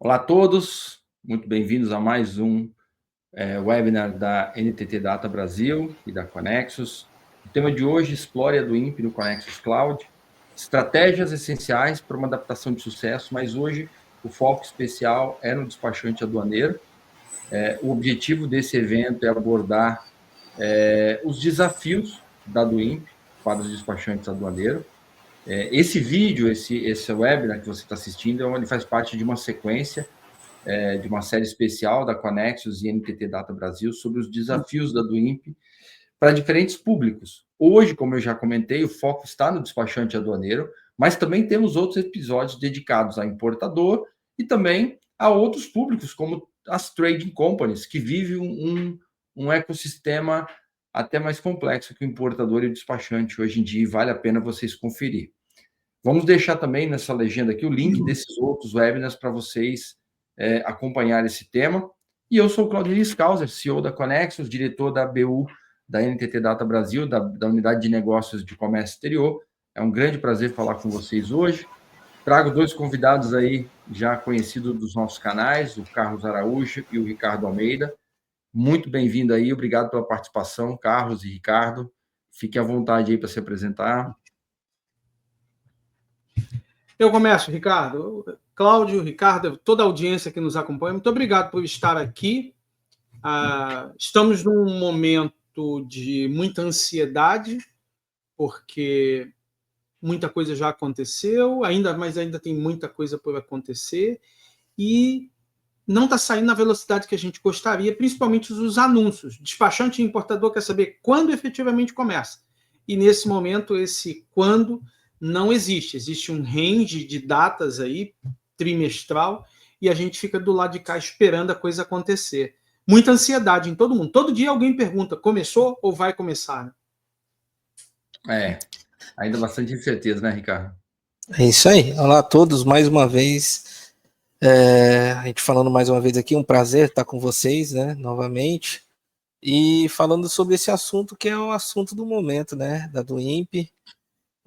Olá a todos, muito bem-vindos a mais um webinar da NTT Data Brasil e da Conexus. O tema de hoje, explore a do INPE no Conexus Cloud, estratégias essenciais para uma adaptação de sucesso, mas hoje o foco especial é no despachante aduaneiro. O objetivo desse evento é abordar os desafios da do INPE para os despachantes aduaneiros. Esse vídeo, esse webinar que você está assistindo, ele faz parte de uma sequência de uma série especial da Conexus e NTT Data Brasil sobre os desafios da do INPE para diferentes públicos. Hoje, como eu já comentei, o foco está no despachante aduaneiro, mas também temos outros episódios dedicados a importador e também a outros públicos, como as trading companies, que vivem um ecossistema até mais complexo que o importador e o despachante hoje em dia, e vale a pena vocês conferir. Vamos deixar também nessa legenda aqui o link desses outros webinars para vocês acompanhar esse tema. E eu sou o Claudio Skauser, CEO da Conexus, diretor da BU da NTT Data Brasil, da Unidade de Negócios de Comércio Exterior. É um grande prazer falar com vocês hoje. Trago dois convidados aí já conhecidos dos nossos canais, o Carlos Araújo e o Ricardo Almeida. Muito bem-vindo aí, obrigado pela participação, Carlos e Ricardo. Fique à vontade aí para se apresentar. Eu começo, Ricardo. Cláudio, Ricardo, toda a audiência que nos acompanha, muito obrigado por estar aqui. Estamos num momento de muita ansiedade, porque muita coisa já aconteceu, mas ainda tem muita coisa por acontecer, e não está saindo na velocidade que a gente gostaria, principalmente os anúncios. Despachante e importador quer saber quando efetivamente começa. E nesse momento, esse quando não existe. Existe um range de datas aí, trimestral, e a gente fica do lado de cá esperando a coisa acontecer. Muita ansiedade em todo mundo. Todo dia alguém pergunta, começou ou vai começar? Ainda bastante incerteza, né, Ricardo? É isso aí. Olá a todos, mais uma vez. A gente falando mais uma vez aqui, um prazer estar com vocês, né, novamente. E falando sobre esse assunto que é o assunto do momento, né, da do INPE.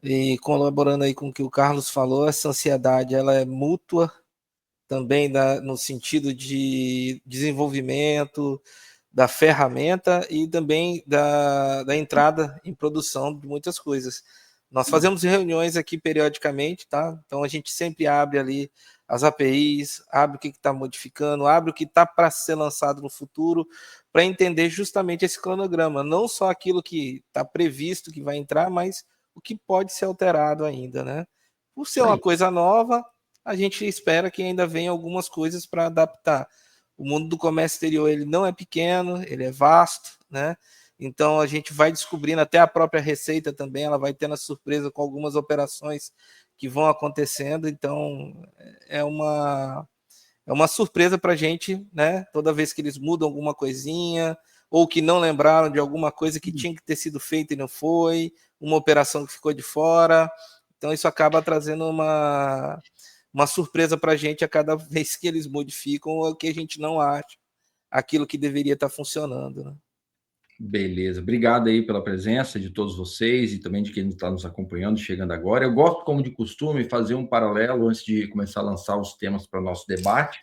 E colaborando aí com o que o Carlos falou, essa ansiedade ela é mútua também no sentido de desenvolvimento da ferramenta e também da entrada em produção de muitas coisas. Nós fazemos reuniões aqui periodicamente, tá? Então a gente sempre abre ali as APIs, abre o que está modificando, abre o que está para ser lançado no futuro, para entender justamente esse cronograma, não só aquilo que está previsto que vai entrar, mas o que pode ser alterado ainda, né? Por ser uma coisa nova, a gente espera que ainda venha algumas coisas para adaptar. O mundo do comércio exterior ele não é pequeno, ele é vasto, né? Então a gente vai descobrindo, até a própria Receita também, ela vai tendo a surpresa com algumas operações que vão acontecendo, então é uma surpresa para a gente, né? Toda vez que eles mudam alguma coisinha, ou que não lembraram de alguma coisa que tinha que ter sido feita e não foi, uma operação que ficou de fora, então isso acaba trazendo uma surpresa para a gente a cada vez que eles modificam o que a gente não acha, aquilo que deveria estar funcionando, né? Beleza, obrigado aí pela presença de todos vocês e também de quem está nos acompanhando, chegando agora. Eu gosto, como de costume, fazer um paralelo antes de começar a lançar os temas para o nosso debate,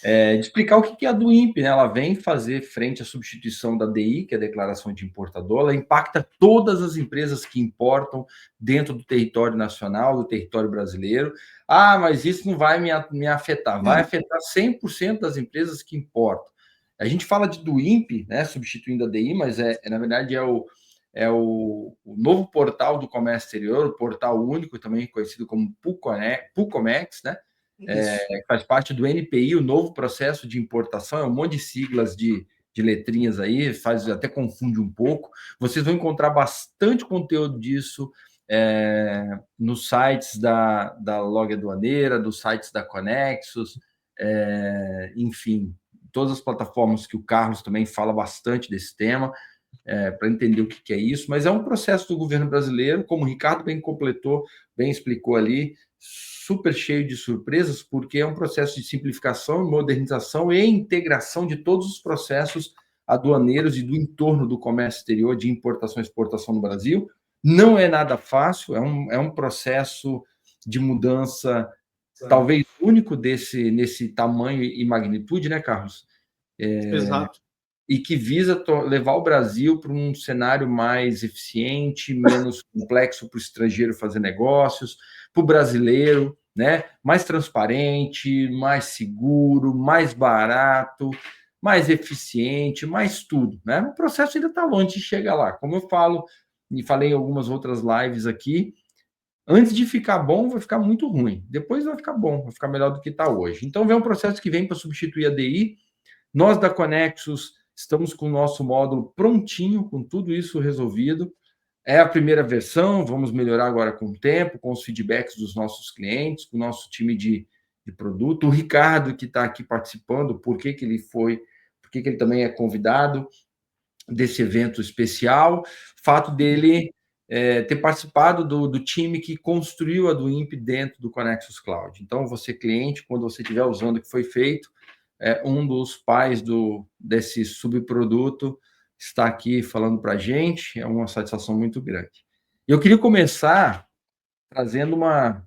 de explicar o que é a do INPE, né? Ela vem fazer frente à substituição da DI, que é a Declaração de Importador, ela impacta todas as empresas que importam dentro do território nacional, do território brasileiro. Mas isso não vai me afetar, vai afetar 100% das empresas que importam. A gente fala do INPE, né, substituindo a DI, mas na verdade o novo portal do comércio exterior, o portal único, também conhecido como PUComex, né? Faz parte do NPI, o novo processo de importação, é um monte de siglas de letrinhas aí, até confunde um pouco. Vocês vão encontrar bastante conteúdo disso nos sites da Log Aduaneira, dos sites da Conexus, enfim, todas as plataformas que o Carlos também fala bastante desse tema, para entender o que é isso, mas é um processo do governo brasileiro, como o Ricardo bem explicou ali, super cheio de surpresas, porque é um processo de simplificação, modernização e integração de todos os processos aduaneiros e do entorno do comércio exterior, de importação e exportação no Brasil. Não é nada fácil, é um processo de mudança talvez único nesse tamanho e magnitude, né, Carlos? Exato. E que visa levar o Brasil para um cenário mais eficiente, menos complexo para o estrangeiro fazer negócios, para o brasileiro, né? Mais transparente, mais seguro, mais barato, mais eficiente, mais tudo, né? O processo ainda está longe de chegar lá. Como eu falo, e falei em algumas outras lives aqui, antes de ficar bom, vai ficar muito ruim. Depois vai ficar bom, vai ficar melhor do que está hoje. Então, vem um processo que vem para substituir a DI. Nós da Conexus estamos com o nosso módulo prontinho, com tudo isso resolvido. É a primeira versão, vamos melhorar agora com o tempo, com os feedbacks dos nossos clientes, com o nosso time de produto. O Ricardo, que está aqui participando, por que ele foi, por que ele também é convidado desse evento especial. Fato dele ter participado do time que construiu a DoIMP dentro do Conexus Cloud. Então, você cliente, quando você estiver usando o que foi feito, um dos pais desse subproduto está aqui falando para a gente, é uma satisfação muito grande. Eu queria começar trazendo uma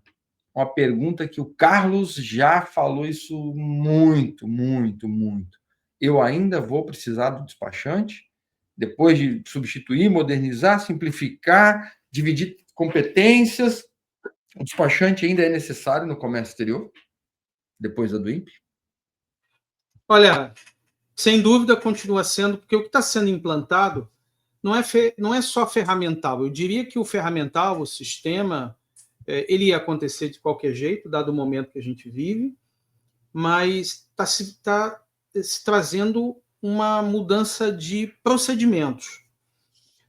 pergunta que o Carlos já falou isso muito, muito, muito. Eu ainda vou precisar do despachante? Depois de substituir, modernizar, simplificar, dividir competências, o despachante ainda é necessário no comércio exterior, depois da DoIMP? Olha, sem dúvida continua sendo, porque o que está sendo implantado não é só ferramental. Eu diria que o ferramental, o sistema, ele ia acontecer de qualquer jeito, dado o momento que a gente vive, mas está se trazendo uma mudança de procedimentos.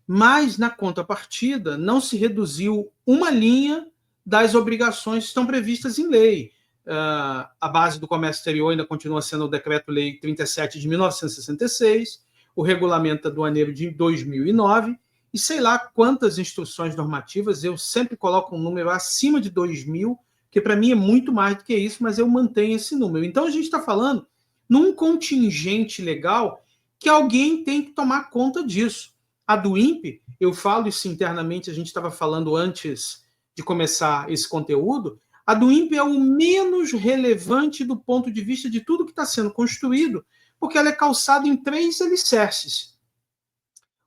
Mas, na contrapartida, não se reduziu uma linha das obrigações que estão previstas em lei. A base do comércio exterior ainda continua sendo o Decreto-Lei 37 de 1966, o Regulamento Aduaneiro de 2009, e sei lá quantas instruções normativas. Eu sempre coloco um número acima de 2.000, que para mim é muito mais do que isso, mas eu mantenho esse número. Então, a gente está falando num contingente legal que alguém tem que tomar conta disso. A DoIMP, eu falo isso internamente, a gente estava falando antes de começar esse conteúdo, a DoIMP é o menos relevante do ponto de vista de tudo que está sendo construído, porque ela é calçada em 3 alicerces.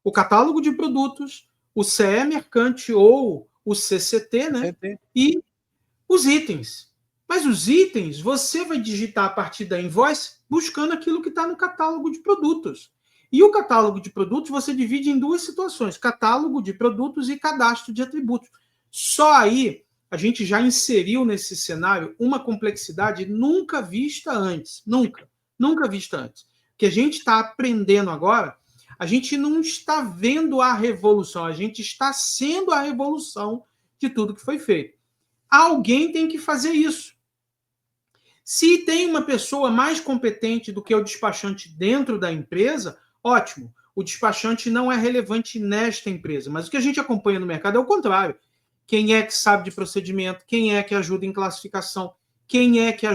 O catálogo de produtos, o CE Mercante ou o CCT, né? E os itens. Mas os itens, você vai digitar a partir da invoice buscando aquilo que está no catálogo de produtos. E o catálogo de produtos você divide em 2 situações: catálogo de produtos e cadastro de atributos. Só aí a gente já inseriu nesse cenário uma complexidade nunca vista antes. Nunca vista antes. O que a gente está aprendendo agora, a gente não está vendo a revolução, a gente está sendo a revolução de tudo que foi feito. Alguém tem que fazer isso. Se tem uma pessoa mais competente do que o despachante dentro da empresa, ótimo. O despachante não é relevante nesta empresa, mas o que a gente acompanha no mercado é o contrário. Quem é que sabe de procedimento? Quem é que ajuda em classificação? Quem é que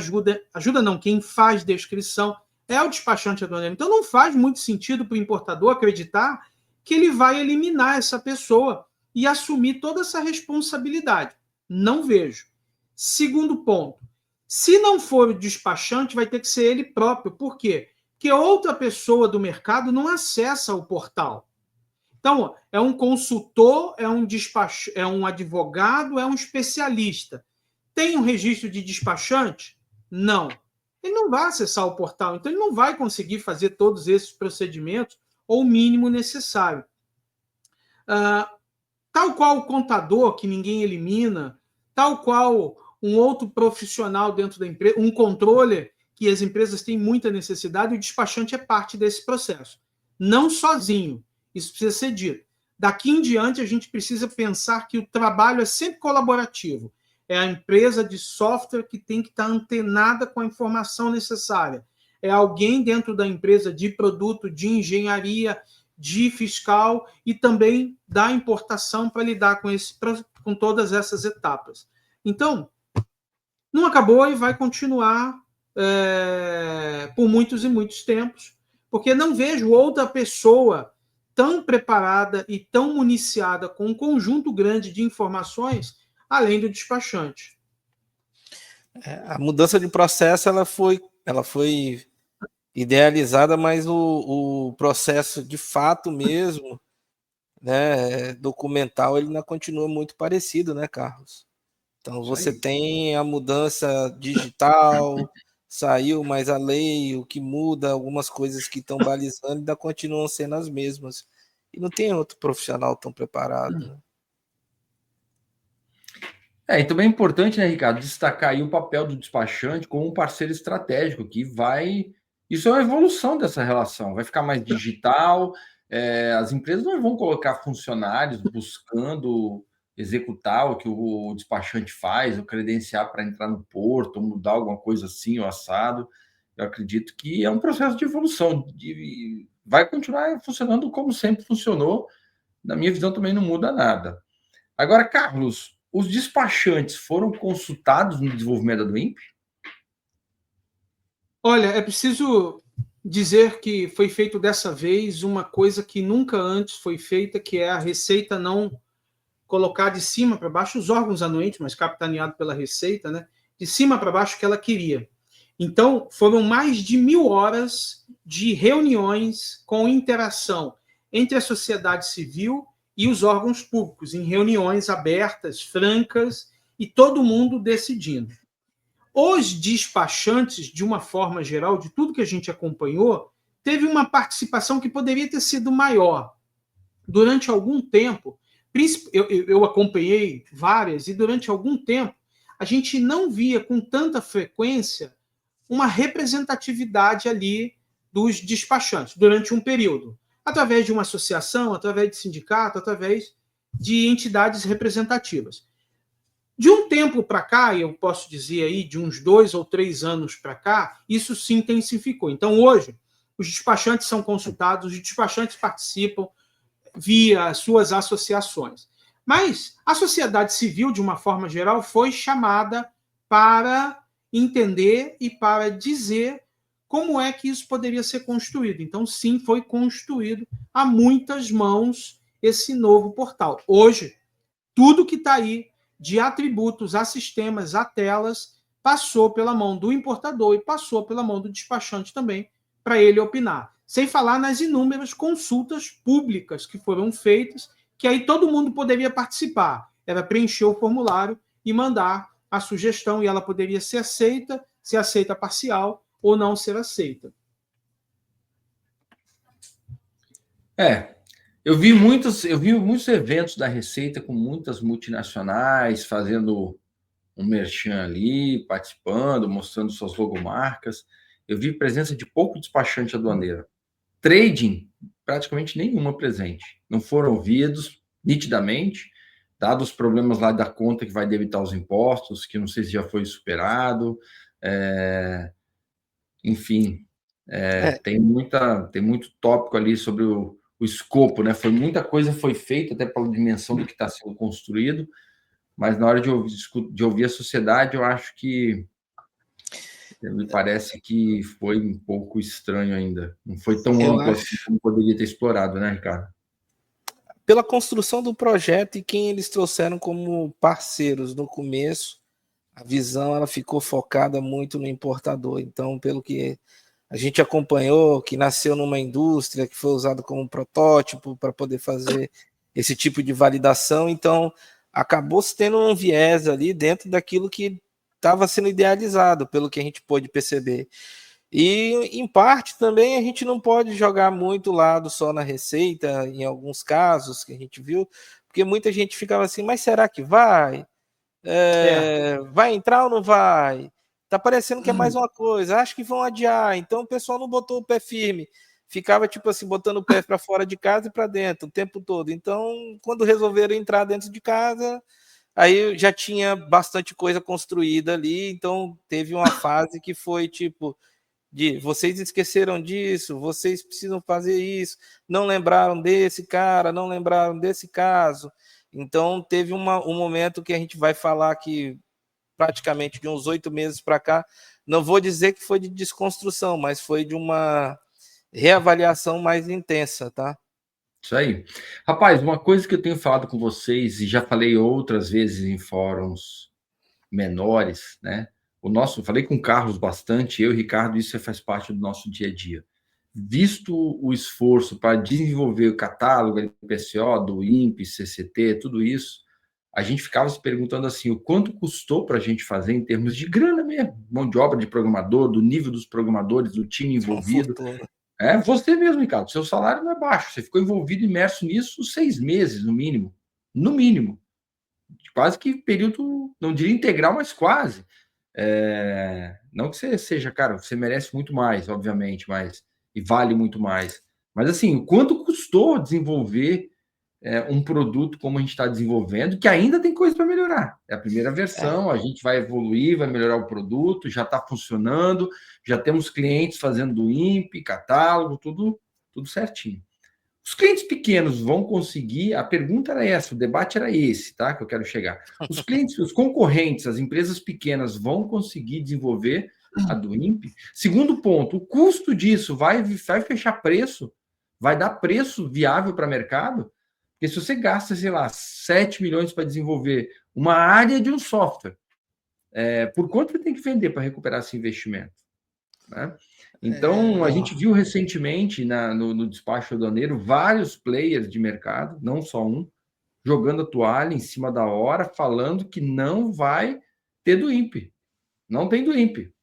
quem faz descrição é o despachante aduaneiro. Então não faz muito sentido para o importador acreditar que ele vai eliminar essa pessoa e assumir toda essa responsabilidade. Não vejo. Segundo ponto, se não for o despachante, vai ter que ser ele próprio. Por quê? Porque outra pessoa do mercado não acessa o portal. Então, é um consultor, é um advogado, é um especialista. Tem um registro de despachante? Não. Ele não vai acessar o portal, então ele não vai conseguir fazer todos esses procedimentos ou o mínimo necessário. Tal qual o contador, que ninguém elimina, tal qual um outro profissional dentro da empresa, um controller, que as empresas têm muita necessidade, o despachante é parte desse processo. Não sozinho. Isso precisa ser dito. Daqui em diante, a gente precisa pensar que o trabalho é sempre colaborativo. É a empresa de software que tem que estar antenada com a informação necessária. É alguém dentro da empresa de produto, de engenharia, de fiscal e também da importação para lidar com todas essas etapas. Então, não acabou e vai continuar por muitos e muitos tempos, porque não vejo outra pessoa tão preparada e tão municiada com um conjunto grande de informações, além do despachante. A mudança de processo ela foi idealizada, mas o processo de fato mesmo, né, documental, ele ainda continua muito parecido, né, Carlos? Então você tem a mudança digital, saiu, mas a lei, o que muda, algumas coisas que estão balizando ainda continuam sendo as mesmas. E não tem outro profissional tão preparado, né? E também é importante, né, Ricardo, destacar aí o papel do despachante como um parceiro estratégico que vai. Isso é uma evolução dessa relação, vai ficar mais digital. As empresas não vão colocar funcionários buscando executar o que o despachante faz, ou credenciar para entrar no porto, ou mudar alguma coisa assim, ou assado. Eu acredito que é um processo de evolução, vai continuar funcionando como sempre funcionou. Na minha visão, também não muda nada. Agora, Carlos, os despachantes foram consultados no desenvolvimento do INPE? Olha, é preciso dizer que foi feito dessa vez uma coisa que nunca antes foi feita, que é a Receita não colocar de cima para baixo os órgãos anuentes, mas capitaneado pela Receita, né? De cima para baixo que ela queria. Então, foram mais de 1.000 horas de reuniões com interação entre a sociedade civil e os órgãos públicos, em reuniões abertas, francas, e todo mundo decidindo. Os despachantes, de uma forma geral, de tudo que a gente acompanhou, teve uma participação que poderia ter sido maior. Durante algum tempo, eu acompanhei várias, e durante algum tempo, a gente não via com tanta frequência uma representatividade ali dos despachantes durante um período, através de uma associação, através de sindicato, através de entidades representativas. De um tempo para cá, eu posso dizer aí de uns 2 ou 3 anos para cá, isso se intensificou. Então, hoje, os despachantes são consultados, os despachantes participam via suas associações. Mas a sociedade civil, de uma forma geral, foi chamada para entender e para dizer como é que isso poderia ser construído. Então, sim, foi construído a muitas mãos esse novo portal. Hoje, tudo que está aí, de atributos a sistemas, a telas, passou pela mão do importador e passou pela mão do despachante também, para ele opinar. Sem falar nas inúmeras consultas públicas que foram feitas, que aí todo mundo poderia participar. Era preencher o formulário e mandar a sugestão, e ela poderia ser aceita parcial ou não ser aceita. Eu vi muitos eventos da Receita com muitas multinacionais fazendo um merchan ali, participando, mostrando suas logomarcas. Eu vi presença de pouco despachante aduaneiro. Trading, praticamente nenhuma presente. Não foram ouvidos nitidamente, dados os problemas lá da conta que vai debitar os impostos, que não sei se já foi superado. Enfim, tem muito tópico ali sobre o escopo, né? Muita coisa foi feita, até pela dimensão do que está sendo construído, mas na hora de ouvir a sociedade, eu acho que me parece que foi um pouco estranho ainda. Não foi tão amplo assim como poderia ter explorado, né, Ricardo? Pela construção do projeto e quem eles trouxeram como parceiros no começo, a visão ela ficou focada muito no importador. Então, pelo que a gente acompanhou, que nasceu numa indústria, que foi usado como protótipo para poder fazer esse tipo de validação, então acabou tendo um viés ali dentro daquilo que estava sendo idealizado, pelo que a gente pôde perceber. E, em parte, também a gente não pode jogar muito lado só na Receita, em alguns casos que a gente viu, porque muita gente ficava assim, mas será que vai? Vai entrar ou não vai? Tá parecendo que é mais uma coisa, acho que vão adiar, então o pessoal não botou o pé firme, ficava tipo assim, botando o pé para fora de casa e para dentro o tempo todo. Então, quando resolveram entrar dentro de casa, aí já tinha bastante coisa construída ali, então teve uma fase que foi tipo de vocês esqueceram disso, vocês precisam fazer isso, não lembraram desse cara, não lembraram desse caso. Então teve um momento que a gente vai falar que praticamente de uns 8 meses para cá, não vou dizer que foi de desconstrução, mas foi de uma reavaliação mais intensa, tá? Isso aí. Rapaz, uma coisa que eu tenho falado com vocês, e já falei outras vezes em fóruns menores, né? falei com o Carlos bastante, eu e o Ricardo, isso faz parte do nosso dia a dia. Visto o esforço para desenvolver o catálogo LPCO, do INPE, CCT, tudo isso, a gente ficava se perguntando assim, o quanto custou para a gente fazer em termos de grana mesmo, mão de obra de programador, do nível dos programadores, do time envolvido. Você mesmo, Ricardo, seu salário não é baixo, você ficou envolvido, imerso nisso 6 meses, no mínimo. No mínimo. Quase que período, não diria integral, mas quase. Não que você seja, cara, você merece muito mais, obviamente, e vale muito mais. Mas assim, o quanto custou desenvolver um produto como a gente está desenvolvendo, que ainda tem coisa para melhorar. É a primeira versão, a gente vai evoluir, vai melhorar o produto, já está funcionando, já temos clientes fazendo do INPE, catálogo, tudo certinho. Os clientes pequenos vão conseguir, a pergunta era essa, o debate era esse, tá? Que eu quero chegar. Os clientes, os concorrentes, as empresas pequenas vão conseguir desenvolver a do INPE? Segundo ponto, o custo disso vai fechar preço? Vai dar preço viável para o mercado? Porque se você gasta, sei lá, 7 milhões para desenvolver uma área de um software, por quanto você tem que vender para recuperar esse investimento? Né? Então, a gente viu recentemente no despacho aduaneiro vários players de mercado, não só um, jogando a toalha em cima da hora, falando que não vai ter do INPE. Não tem do INPE.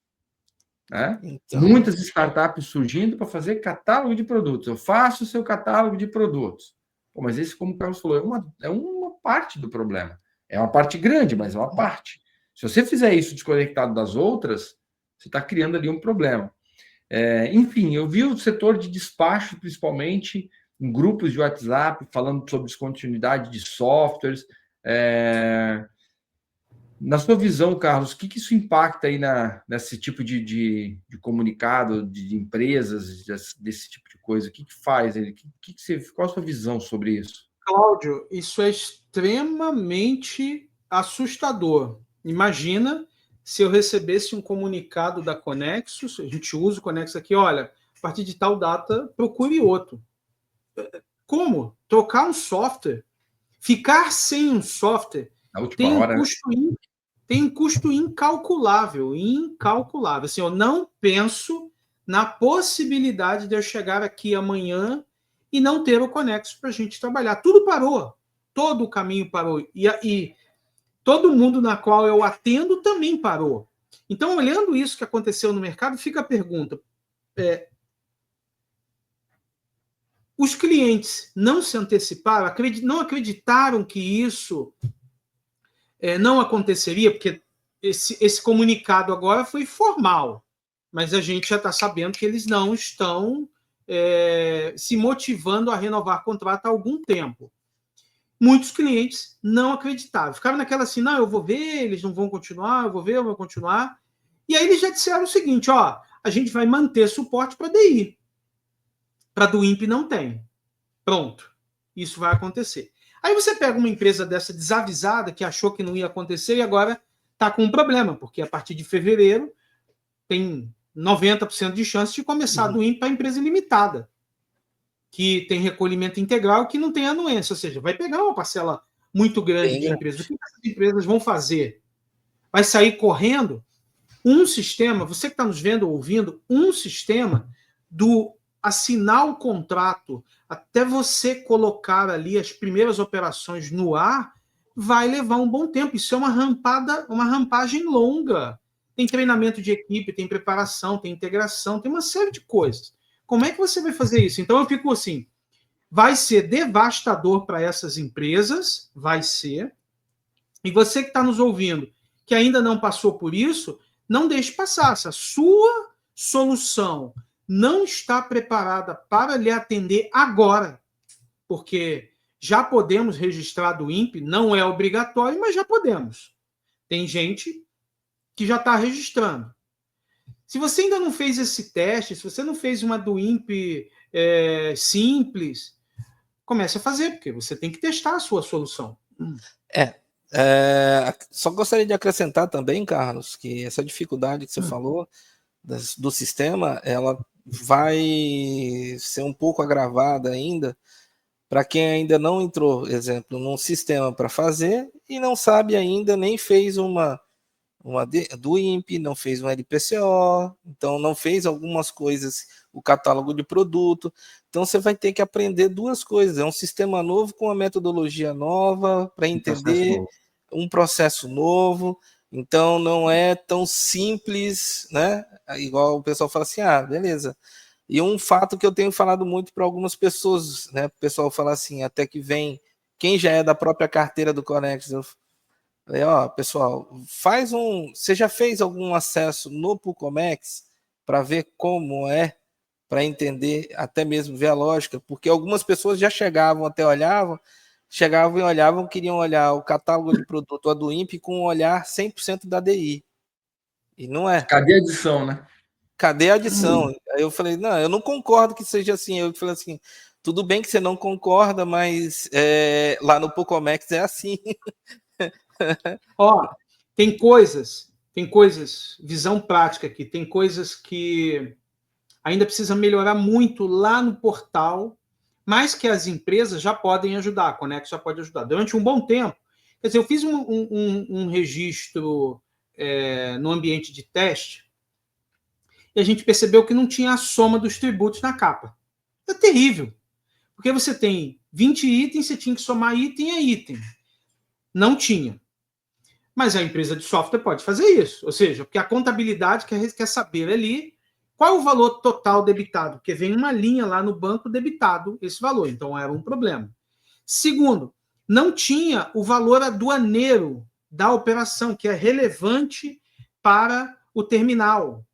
Né? Então, muitas startups surgindo para fazer catálogo de produtos. Eu faço o seu catálogo de produtos. Mas esse, como o Carlos falou, é uma parte do problema. É uma parte grande, mas é uma parte. Se você fizer isso desconectado das outras, você está criando ali um problema. Enfim, eu vi o setor de despacho, principalmente, em grupos de WhatsApp, falando sobre descontinuidade de softwares. Na sua visão, Carlos, o que isso impacta aí nesse tipo de comunicado de empresas, desse tipo de coisa? O que faz? Qual a sua visão sobre isso? Cláudio, isso é extremamente assustador. Imagina se eu recebesse um comunicado da Conexus, a gente usa o Conexus aqui, olha, a partir de tal data, procure outro. Como? Trocar um software? Ficar sem um software tem um custo incalculável. Assim, eu não penso na possibilidade de eu chegar aqui amanhã e não ter o Conexus para a gente trabalhar. Tudo parou. Todo o caminho parou. E todo mundo na qual eu atendo também parou. Então, olhando isso que aconteceu no mercado, fica a pergunta. Os clientes não se anteciparam, não acreditaram que isso não aconteceria, porque esse comunicado agora foi formal, mas a gente já está sabendo que eles não estão se motivando a renovar contrato há algum tempo. Muitos clientes não acreditaram, ficaram naquela assim, não, eu vou ver, eles não vão continuar, eu vou ver, eu vou continuar. E aí eles já disseram o seguinte, ó, a gente vai manter suporte para DI. Para do INPE não tem. Pronto. Isso vai acontecer. Aí você pega uma empresa dessa desavisada, que achou que não ia acontecer e agora está com um problema, porque a partir de fevereiro tem 90% de chance de começar do INPE para a empresa limitada, que tem recolhimento integral e que não tem anuência, ou seja, vai pegar uma parcela muito grande de empresas. O que essas empresas vão fazer? Vai sair correndo um sistema, você que está nos vendo ou ouvindo, um sistema do assinar o contrato até você colocar ali as primeiras operações no ar, vai levar um bom tempo. Isso é uma rampagem longa. Tem treinamento de equipe, tem preparação, tem integração, tem uma série de coisas. Como é que você vai fazer isso? Então eu fico assim, vai ser devastador para essas empresas, vai ser. E você que está nos ouvindo, que ainda não passou por isso, não deixe passar. Se a sua solução não está preparada para lhe atender agora, porque já podemos registrar do INPE, não é obrigatório, mas já podemos. Tem gente que já está registrando. Se você ainda não fez esse teste, se você não fez uma do INPE simples, comece a fazer, porque você tem que testar a sua solução. Só gostaria de acrescentar também, Carlos, que essa dificuldade que você falou do sistema, ela vai ser um pouco agravada ainda para quem ainda não entrou, exemplo, num sistema para fazer e não sabe ainda, nem fez uma do INPE, não fez um LPCO, então não fez algumas coisas, o catálogo de produto. Então você vai ter que aprender duas coisas, é um sistema novo com uma metodologia nova para entender um processo novo. Então não é tão simples, né? Igual o pessoal fala assim, beleza. E um fato que eu tenho falado muito para algumas pessoas, né? O pessoal fala assim, até que vem quem já é da própria carteira do Conexus, eu falei, pessoal, você já fez algum acesso no Pucomex para ver como é, para entender, até mesmo ver a lógica, porque algumas pessoas já chegavam e olhavam, queriam olhar o catálogo de produto do INPE com um olhar 100% da DI. E não é. Cadê a adição, né? Cadê a adição? Aí eu falei, não, eu não concordo que seja assim. Eu falei assim, tudo bem que você não concorda, mas lá no Pucomex é assim. Tem coisas, visão prática aqui, tem coisas que ainda precisa melhorar muito lá no portal, mas que as empresas já podem ajudar, a Conexus já pode ajudar. Durante um bom tempo, quer dizer, eu fiz um registro no ambiente de teste e a gente percebeu que não tinha a soma dos tributos na capa. É terrível, porque você tem 20 itens, você tinha que somar item a item. Não tinha. Mas a empresa de software pode fazer isso. Ou seja, porque a contabilidade quer saber ali qual é o valor total debitado, porque vem uma linha lá no banco debitado esse valor. Então, era um problema. Segundo, não tinha o valor aduaneiro da operação, que é relevante para o terminal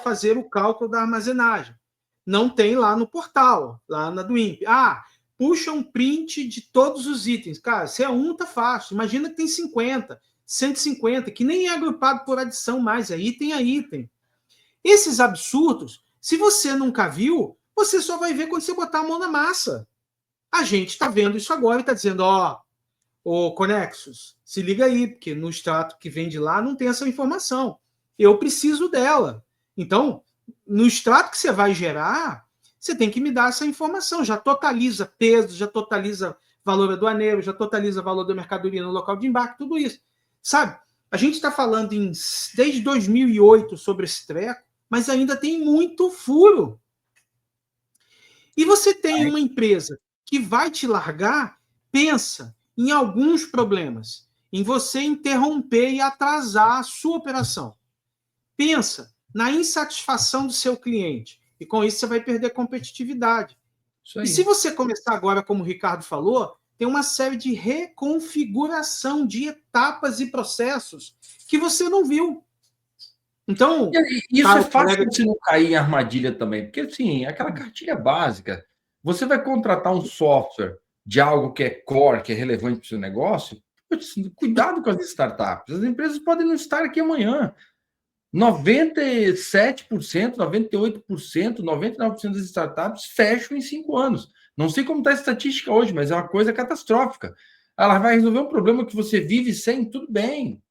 fazer o cálculo da armazenagem. Não tem lá no portal, lá na do INPE. Puxa um print de todos os itens. Cara, se é um, tá fácil. Imagina que tem 50, 150, que nem é agrupado por adição mais, é item a item. Esses absurdos, se você nunca viu, você só vai ver quando você botar a mão na massa. A gente está vendo isso agora e está dizendo, ô Conexus, se liga aí, porque no extrato que vem de lá não tem essa informação. Eu preciso dela. Então, no extrato que você vai gerar, você tem que me dar essa informação. Já totaliza peso, já totaliza valor aduaneiro, já totaliza valor da mercadoria no local de embarque, tudo isso. Sabe? A gente está falando desde 2008 sobre esse treco, mas ainda tem muito furo. E você tem uma empresa que vai te largar, pensa em alguns problemas, em você interromper e atrasar a sua operação. Pensa na insatisfação do seu cliente. E com isso você vai perder competitividade. E se você começar agora, como o Ricardo falou, tem uma série de reconfiguração de etapas e processos que você não viu. Então, isso é fácil de você não cair em armadilha também, porque assim, aquela cartilha básica, você vai contratar um software de algo que é core, que é relevante para o seu negócio, cuidado com as startups. As empresas podem não estar aqui amanhã. 97%, 98%, 99% das startups fecham em 5 anos. Não sei como está a estatística hoje, mas é uma coisa catastrófica. Ela vai resolver um problema que você vive sem, tudo bem.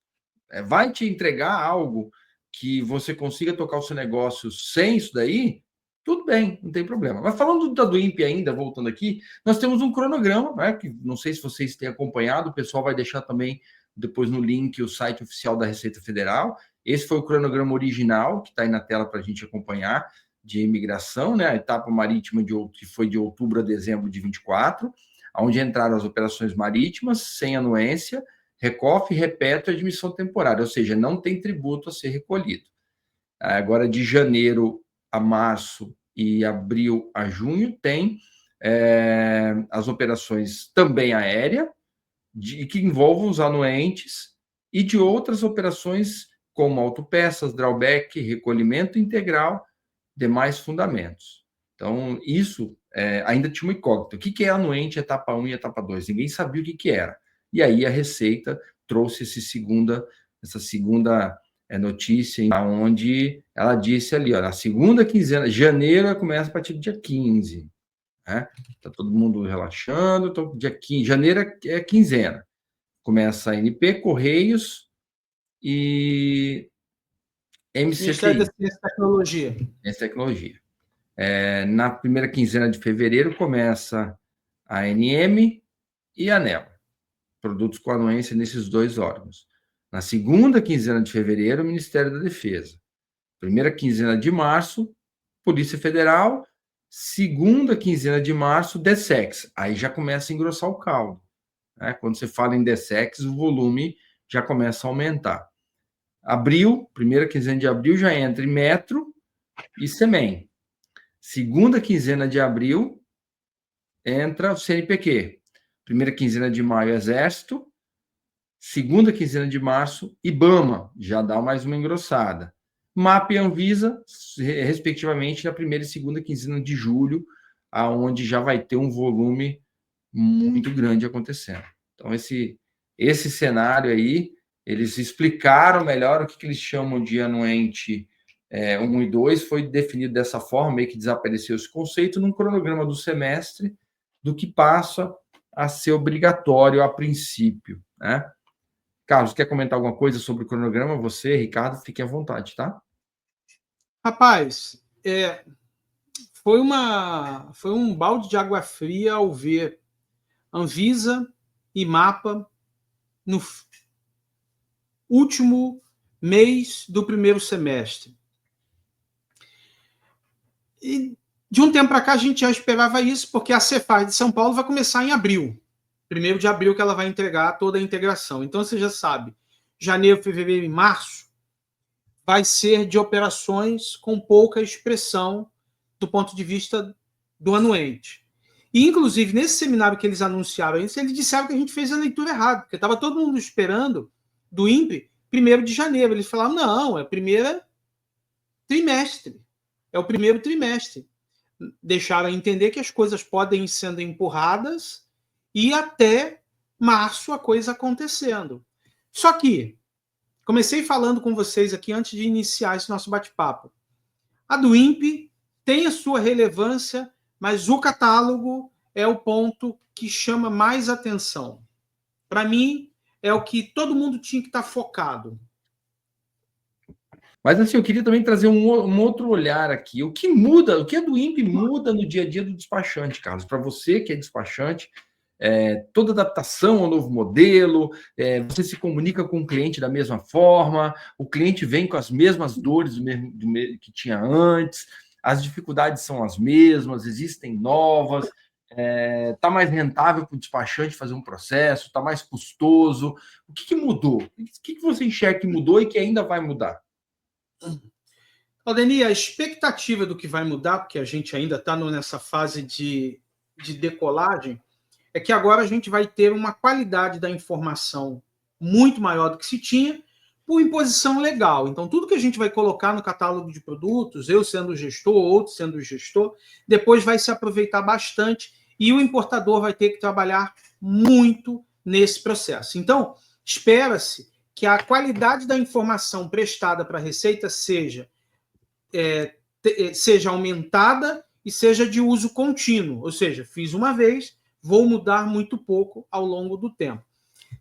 Vai te entregar algo que você consiga tocar o seu negócio sem isso daí, tudo bem, não tem problema. Mas falando do INPE ainda, voltando aqui, nós temos um cronograma, né, que não sei se vocês têm acompanhado, o pessoal vai deixar também depois no link o site oficial da Receita Federal. Esse foi o cronograma original, que está aí na tela para a gente acompanhar, de imigração, né, a etapa marítima que foi de outubro a dezembro de 24, onde entraram as operações marítimas, sem anuência, recofre, repetro e admissão temporária, ou seja, não tem tributo a ser recolhido. Agora, de janeiro a março e abril a junho, tem as operações também aérea, que envolvam os anuentes, e de outras operações como autopeças, drawback, recolhimento integral, demais fundamentos. Então, isso ainda tinha uma incógnita. O que é anuente, etapa 1 e etapa 2? Ninguém sabia o que era. E aí a Receita trouxe essa segunda notícia, onde ela disse ali, na segunda quinzena, janeiro começa a partir do dia 15. Né? Tá todo mundo relaxando, então dia 15, janeiro é quinzena. Começa a ANP, Correios e MCTI. Ministério da Ciência e Tecnologia. Ciência e Tecnologia. Na primeira quinzena de fevereiro começa a ANM e a ANEEL. Produtos com anuência nesses dois órgãos. Na segunda quinzena de fevereiro, Ministério da Defesa. Primeira quinzena de março, Polícia Federal. Segunda quinzena de março, DSEX. Aí já começa a engrossar o caldo, né? Quando você fala em DSEX, o volume já começa a aumentar. Abril, primeira quinzena de abril, já entra em Metro e SEMEN. Segunda quinzena de abril, entra o CNPq. Primeira quinzena de maio, Exército. Segunda quinzena de março, IBAMA, já dá mais uma engrossada. MAP e Anvisa, respectivamente, na primeira e segunda quinzena de julho, aonde já vai ter um volume muito grande acontecendo. Então, esse cenário aí, eles explicaram melhor o que eles chamam de anuente 1 e 2, foi definido dessa forma, meio que desapareceu esse conceito num cronograma do semestre, do que passa a ser obrigatório a princípio, né? Carlos, quer comentar alguma coisa sobre o cronograma? Você, Ricardo, fiquem à vontade, tá? Rapaz, foi um balde de água fria ao ver Anvisa e MAPA no último mês do primeiro semestre. E de um tempo para cá a gente já esperava isso, porque a Cefaz de São Paulo vai começar em abril. 1º de abril que ela vai entregar toda a integração. Então você já sabe, janeiro, fevereiro e março vai ser de operações com pouca expressão do ponto de vista do anuente. E, inclusive, nesse seminário que eles anunciaram isso, eles disseram que a gente fez a leitura errada, porque estava todo mundo esperando do INPE 1º de janeiro. Eles falaram, não, é o primeiro trimestre. É o primeiro trimestre. Deixaram entender que as coisas podem ir sendo empurradas e até março a coisa acontecendo. Só que, comecei falando com vocês aqui antes de iniciar esse nosso bate-papo. A do INPE tem a sua relevância, mas o catálogo é o ponto que chama mais atenção. Para mim, é o que todo mundo tinha que estar focado. Mas, assim, eu queria também trazer um outro olhar aqui. O que muda, o que a do INPE muda no dia a dia do despachante, Carlos? Para você que é despachante, toda adaptação ao novo modelo, você se comunica com o cliente da mesma forma, o cliente vem com as mesmas dores que tinha antes, as dificuldades são as mesmas, existem novas, está mais rentável para o despachante fazer um processo, está mais custoso. O que mudou? O que você enxerga que mudou e que ainda vai mudar? Aldeni, a expectativa do que vai mudar, porque a gente ainda está nessa fase de decolagem, é que agora a gente vai ter uma qualidade da informação muito maior do que se tinha por imposição legal. Então, tudo que a gente vai colocar no catálogo de produtos, eu sendo o gestor, outro sendo o gestor, depois vai se aproveitar bastante e o importador vai ter que trabalhar muito nesse processo. Então, espera-se que a qualidade da informação prestada para a Receita seja aumentada e seja de uso contínuo. Ou seja, fiz uma vez, vou mudar muito pouco ao longo do tempo.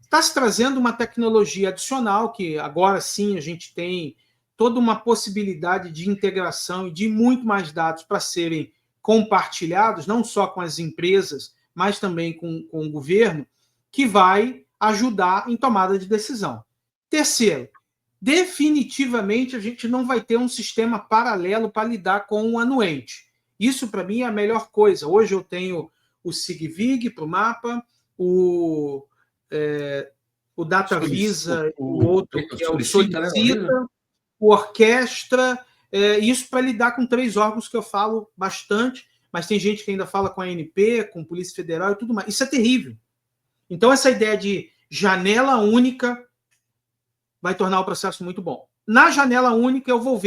Está se trazendo uma tecnologia adicional, que agora sim a gente tem toda uma possibilidade de integração e de muito mais dados para serem compartilhados, não só com as empresas, mas também com o governo, que vai ajudar em tomada de decisão. Terceiro, definitivamente a gente não vai ter um sistema paralelo para lidar com o anuente. Isso, para mim, é a melhor coisa. Hoje eu tenho o SIGVIG para o mapa, o DataVisa, o outro que é o Solicita, o Orquestra, isso para lidar com 3 órgãos que eu falo bastante, mas tem gente que ainda fala com a ANP, com Polícia Federal e tudo mais. Isso é terrível. Então, essa ideia de janela única vai tornar o processo muito bom. Na janela única, eu vou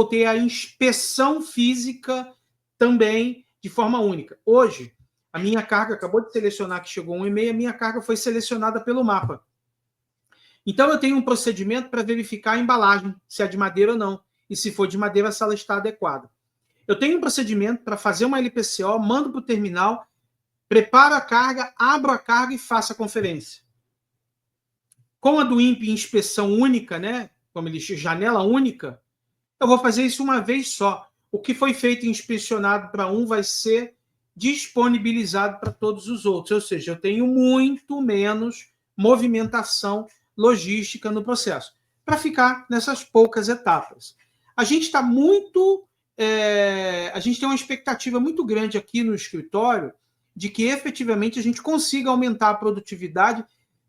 ter a inspeção física também de forma única. Hoje, a minha carga, acabou de selecionar que chegou 1,5, a minha carga foi selecionada pelo mapa. Então, eu tenho um procedimento para verificar a embalagem, se é de madeira ou não. E se for de madeira, se ela está adequada. Eu tenho um procedimento para fazer uma LPCO, mando para o terminal, preparo a carga, abro a carga e faço a conferência. Com a do INPE inspeção única, né, como ele diz, janela única, eu vou fazer isso uma vez só. O que foi feito e inspecionado para um vai ser disponibilizado para todos os outros. Ou seja, eu tenho muito menos movimentação logística no processo, para ficar nessas poucas etapas. A gente está muito... a gente tem uma expectativa muito grande aqui no escritório de que efetivamente a gente consiga aumentar a produtividade,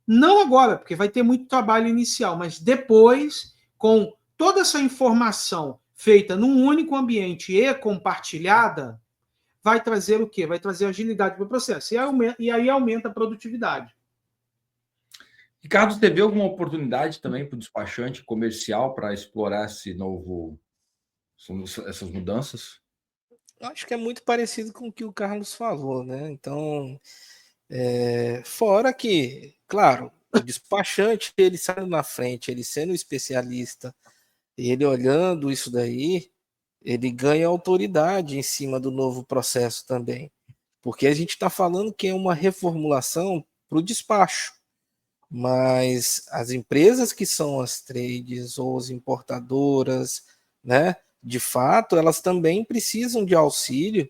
não agora, porque vai ter muito trabalho inicial, mas depois, com toda essa informação feita num único ambiente e compartilhada, vai trazer o quê? Vai trazer agilidade para o processo. E aí aumenta a produtividade. Ricardo, você vê alguma oportunidade também para o despachante comercial para explorar essas mudanças? Eu acho que é muito parecido com o que o Carlos falou, né? Então, fora que, claro, o despachante, ele saindo na frente, ele sendo especialista, ele olhando isso daí, ele ganha autoridade em cima do novo processo também. Porque a gente está falando que é uma reformulação para o despacho. Mas as empresas que são as trades ou as importadoras, né, de fato, elas também precisam de auxílio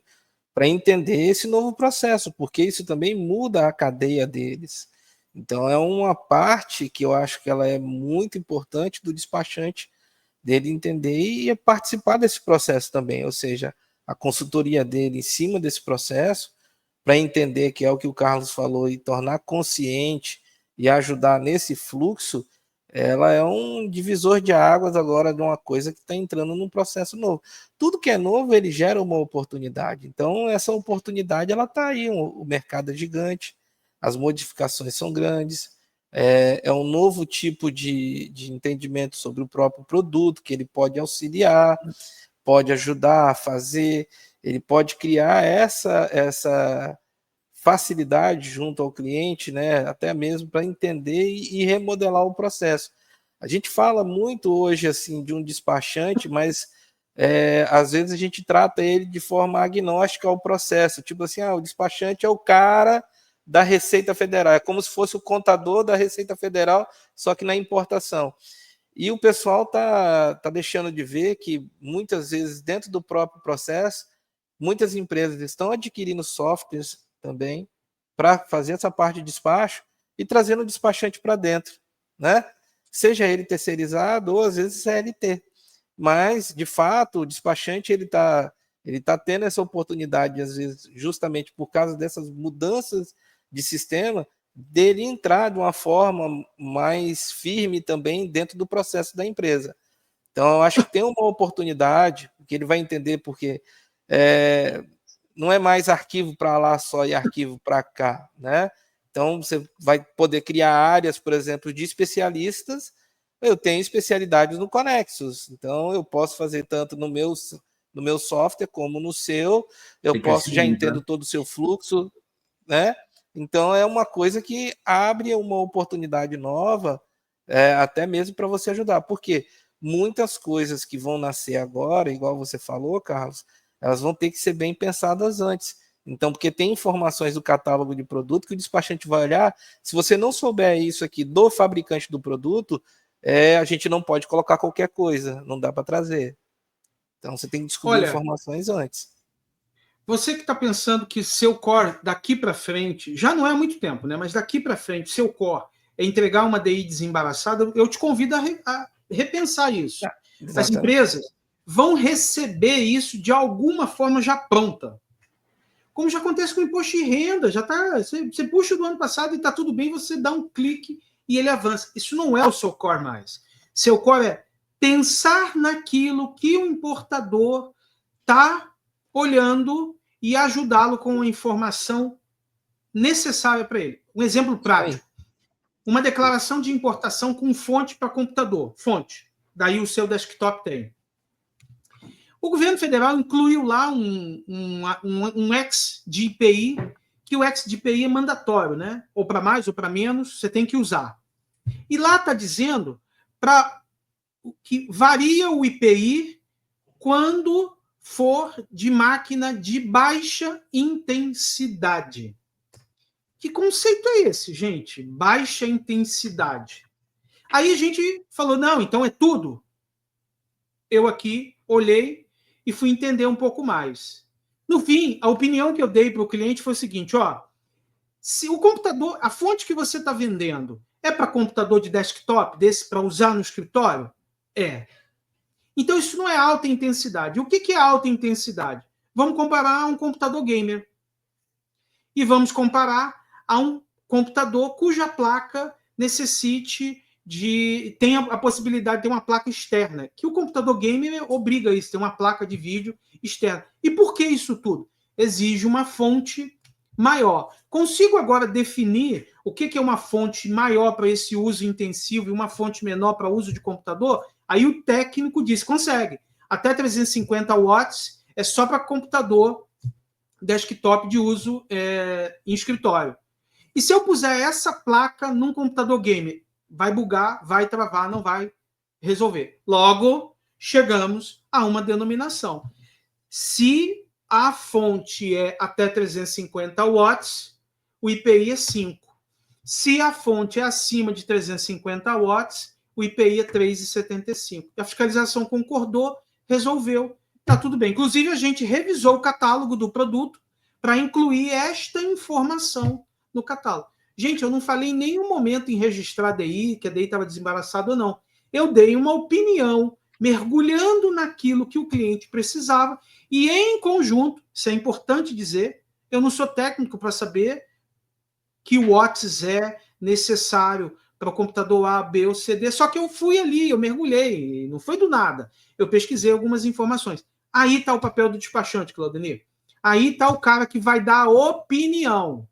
para entender esse novo processo, porque isso também muda a cadeia deles. Então, é uma parte que eu acho que ela é muito importante do despachante, dele entender e participar desse processo também, ou seja, a consultoria dele em cima desse processo, para entender que é o que o Carlos falou e tornar consciente e ajudar nesse fluxo, ela é um divisor de águas agora de uma coisa que está entrando num processo novo. Tudo que é novo, ele gera uma oportunidade. Então, essa oportunidade, ela está aí, o mercado é gigante, as modificações são grandes, é um novo tipo de entendimento sobre o próprio produto, que ele pode auxiliar, pode ajudar a fazer, ele pode criar essa facilidade junto ao cliente, né, até mesmo para entender e remodelar o processo. A gente fala muito hoje assim de um despachante, mas às vezes a gente trata ele de forma agnóstica ao processo, tipo assim, o despachante é o cara da Receita Federal, é como se fosse o contador da Receita Federal, só que na importação. E o pessoal tá deixando de ver que muitas vezes dentro do próprio processo, muitas empresas estão adquirindo softwares também para fazer essa parte de despacho e trazendo o despachante para dentro, né? Seja ele terceirizado ou às vezes CLT. Mas, de fato, o despachante ele tá tendo essa oportunidade, às vezes, justamente por causa dessas mudanças de sistema, dele entrar de uma forma mais firme também dentro do processo da empresa. Então, eu acho que tem uma oportunidade, que ele vai entender porque não é mais arquivo para lá só e arquivo para cá, né? Então, você vai poder criar áreas, por exemplo, de especialistas. Eu tenho especialidades no Connexus, então eu posso fazer tanto no meu software como no seu, eu posso, já entendo todo o seu fluxo, né? Então, é uma coisa que abre uma oportunidade nova, até mesmo para você ajudar, porque muitas coisas que vão nascer agora, igual você falou, Carlos, elas vão ter que ser bem pensadas antes. Então, porque tem informações do catálogo de produto que o despachante vai olhar, se você não souber isso aqui do fabricante do produto, a gente não pode colocar qualquer coisa, não dá para trazer. Então, você tem que descobrir informações antes. Você que está pensando que seu core daqui para frente, já não é há muito tempo, né? Mas daqui para frente, seu core é entregar uma DI desembaraçada, eu te convido a repensar isso. As empresas vão receber isso de alguma forma já pronta. Como já acontece com o imposto de renda, já tá, você puxa do ano passado e está tudo bem, você dá um clique e ele avança. Isso não é o seu core mais. Seu core é pensar naquilo que o importador está olhando e ajudá-lo com a informação necessária para ele. Um exemplo prático. Uma declaração de importação com fonte para computador. Fonte. Daí o seu desktop tem. O governo federal incluiu lá um ex de IPI, que o ex de IPI é mandatório, né? Ou para mais ou para menos, você tem que usar. E lá está dizendo que varia o IPI quando for de máquina de baixa intensidade. Que conceito é esse, gente? Baixa intensidade. Aí a gente falou, não, então é tudo. Eu aqui olhei e fui entender um pouco mais. No fim, a opinião que eu dei para o cliente foi o seguinte, se o computador, a fonte que você está vendendo, É para computador de desktop, desse para usar no escritório? É. Então, isso não é alta intensidade. O que é alta intensidade? Vamos comparar a um computador gamer. E vamos comparar a um computador cuja placa necessite tenha a possibilidade de ter uma placa externa, que o computador gamer obriga isso, ter uma placa de vídeo externa. E por que isso tudo? Exige uma fonte maior. Consigo agora definir o que é uma fonte maior para esse uso intensivo e uma fonte menor para uso de computador? Aí o técnico diz, consegue. Até 350 watts é só para computador desktop de uso em escritório. E se eu puser essa placa num computador gamer, vai bugar, vai travar, não vai resolver. Logo, chegamos a uma denominação. Se a fonte é até 350 watts, o IPI é 5. Se a fonte é acima de 350 watts, o IPI é 3,75. A fiscalização concordou, resolveu, está tudo bem. Inclusive, a gente revisou o catálogo do produto para incluir esta informação no catálogo. Gente, eu não falei em nenhum momento em registrar a DI, que a DI estava desembaraçada ou não. Eu dei uma opinião, mergulhando naquilo que o cliente precisava, e em conjunto, isso é importante dizer, eu não sou técnico para saber que watts é necessário para o computador A, B ou C, D, só que eu fui ali, eu mergulhei, não foi do nada. Eu pesquisei algumas informações. Aí está o papel do despachante, Claudemir. Aí está o cara que vai dar opinião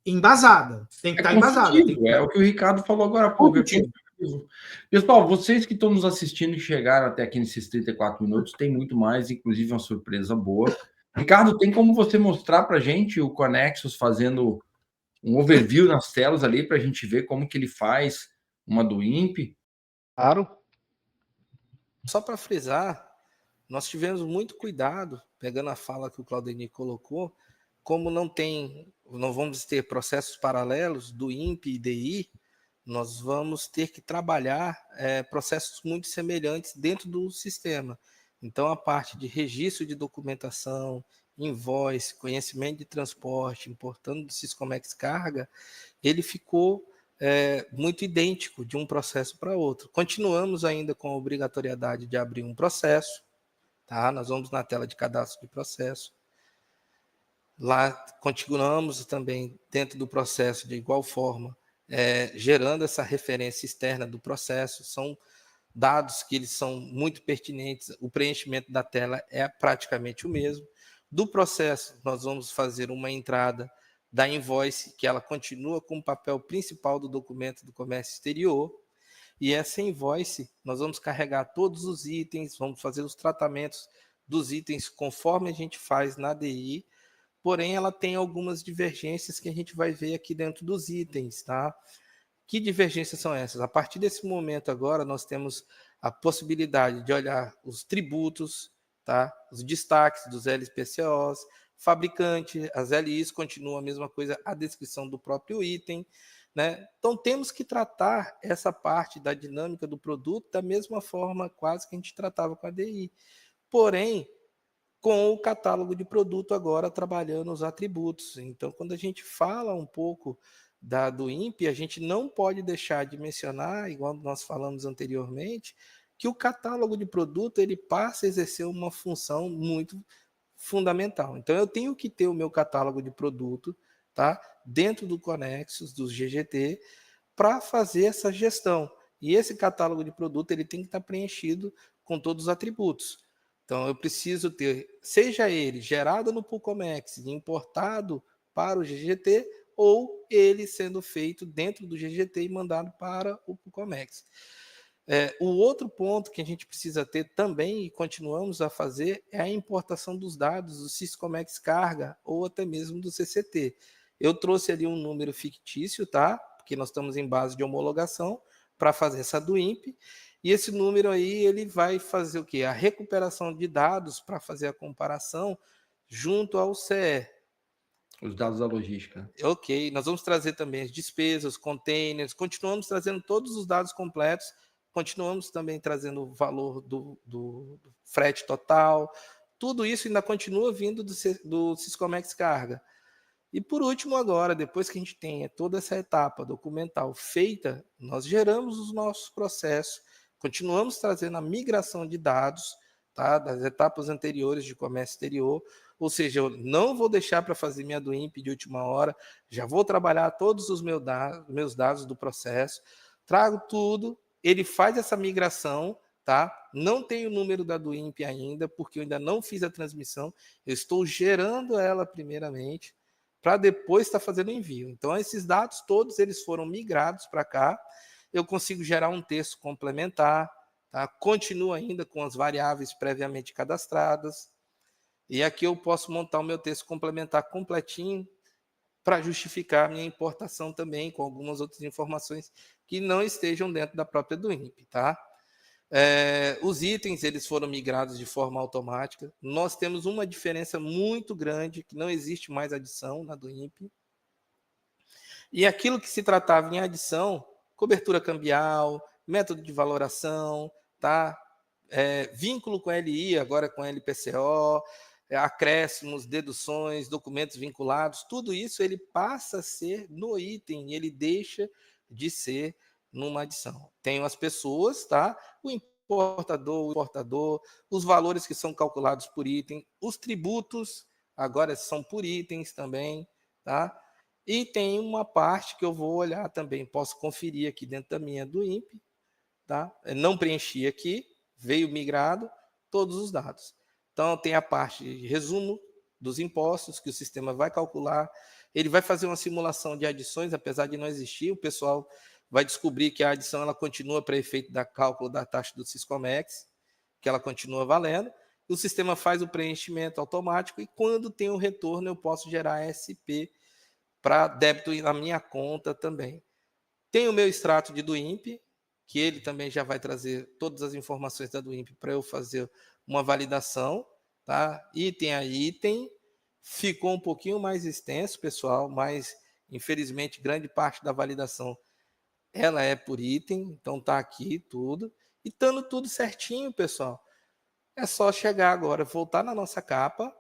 embasada. Tem que estar embasada. É o que o Ricardo falou agora há pouco. Pessoal, vocês que estão nos assistindo e chegaram até aqui nesses 34 minutos, tem muito mais, inclusive uma surpresa boa. Ricardo, tem como você mostrar para a gente o Conexus fazendo um overview nas telas ali para a gente ver como que ele faz uma do INPE? Claro. Só para frisar, nós tivemos muito cuidado, pegando a fala que o Claudemir colocou, como não vamos ter processos paralelos do INPE e DI, nós vamos ter que trabalhar processos muito semelhantes dentro do sistema. Então, a parte de registro de documentação, invoice, conhecimento de transporte, importando do Syscomex Carga, ele ficou muito idêntico de um processo para outro. Continuamos ainda com a obrigatoriedade de abrir um processo, tá? Nós vamos na tela de cadastro de processo. Lá continuamos também dentro do processo de igual forma, gerando essa referência externa do processo. São dados que eles são muito pertinentes, o preenchimento da tela é praticamente o mesmo. Do processo, nós vamos fazer uma entrada da invoice, que ela continua com o papel principal do documento do comércio exterior, e essa invoice, nós vamos carregar todos os itens, vamos fazer os tratamentos dos itens conforme a gente faz na DI, porém ela tem algumas divergências que a gente vai ver aqui dentro dos itens, tá? Que divergências são essas? A partir desse momento agora, nós temos a possibilidade de olhar os tributos, tá? Os destaques dos LPCOs, fabricante, as LIs continuam a mesma coisa, a descrição do próprio item, né? Então, temos que tratar essa parte da dinâmica do produto da mesma forma quase que a gente tratava com a DI. Porém, com o catálogo de produto agora trabalhando os atributos. Então, quando a gente fala um pouco do INPE, a gente não pode deixar de mencionar, igual nós falamos anteriormente, que o catálogo de produto ele passa a exercer uma função muito fundamental. Então, eu tenho que ter o meu catálogo de produto, tá, dentro do Conexus, do GGT, para fazer essa gestão. E esse catálogo de produto ele tem que estar preenchido com todos os atributos. Então, eu preciso ter, seja ele gerado no Pucomex e importado para o GGT, ou ele sendo feito dentro do GGT e mandado para o Pucomex. O outro ponto que a gente precisa ter também, e continuamos a fazer, é a importação dos dados do Syscomex Carga, ou até mesmo do CCT. Eu trouxe ali um número fictício, tá? Porque nós estamos em base de homologação para fazer essa do INPE, e esse número aí ele vai fazer o quê? A recuperação de dados para fazer a comparação junto ao CE. Os dados da logística. Ok, nós vamos trazer também as despesas, containers, continuamos trazendo todos os dados completos, continuamos também trazendo o valor do frete total, tudo isso ainda continua vindo do Syscomex Carga. E por último agora, depois que a gente tenha toda essa etapa documental feita, nós geramos os nossos processos, continuamos trazendo a migração de dados, tá, das etapas anteriores de comércio exterior, ou seja, eu não vou deixar para fazer minha do INPE de última hora, já vou trabalhar todos os meus dados do processo, trago tudo, ele faz essa migração, tá? Não tenho o número da do INPE ainda, porque eu ainda não fiz a transmissão, eu estou gerando ela primeiramente, para depois estar fazendo o envio. Então, esses dados todos eles foram migrados para cá, eu consigo gerar um texto complementar, tá? Continuo ainda com as variáveis previamente cadastradas, e aqui eu posso montar o meu texto complementar completinho para justificar a minha importação também, com algumas outras informações que não estejam dentro da própria do INPE, tá? Os itens eles foram migrados de forma automática. Nós temos uma diferença muito grande, que não existe mais adição na do INPE. E aquilo que se tratava em adição, cobertura cambial, método de valoração, tá? Vínculo com a LI, agora com a LPCO, acréscimos, deduções, documentos vinculados, tudo isso ele passa a ser no item, ele deixa de ser numa adição. Tem as pessoas, tá? O importador, os valores que são calculados por item, os tributos agora são por itens também, tá? E tem uma parte que eu vou olhar também, posso conferir aqui dentro da minha do INPE, tá? Eu não preenchi aqui, veio migrado todos os dados. Então tem a parte de resumo dos impostos que o sistema vai calcular, ele vai fazer uma simulação de adições, apesar de não existir, o pessoal vai descobrir que a adição ela continua para efeito da cálculo da taxa do Siscomex, que ela continua valendo, o sistema faz o preenchimento automático e quando tem o retorno eu posso gerar SP para débito na minha conta também. Tem o meu extrato de do INPE, que ele também já vai trazer todas as informações da do INPE para eu fazer uma validação, tá? Item a item, ficou um pouquinho mais extenso, pessoal, mas infelizmente grande parte da validação ela é por item, então tá aqui tudo. E estando tudo certinho, pessoal, é só chegar agora, voltar na nossa capa,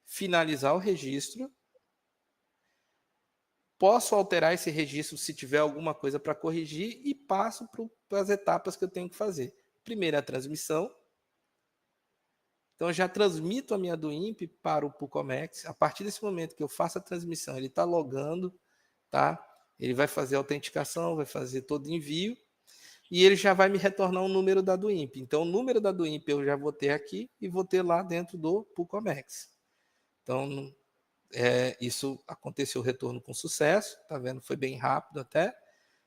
finalizar o registro. Posso alterar esse registro se tiver alguma coisa para corrigir e passo para as etapas que eu tenho que fazer. Primeiro, a transmissão. Então, eu já transmito a minha do INPE para o Pucomex. A partir desse momento que eu faço a transmissão, ele está logando, tá? Ele vai fazer a autenticação, vai fazer todo o envio e ele já vai me retornar o número da do INPE. Então, o número da do INPE eu já vou ter aqui e vou ter lá dentro do Pucomex. Então, isso aconteceu o retorno com sucesso, tá vendo? Foi bem rápido até.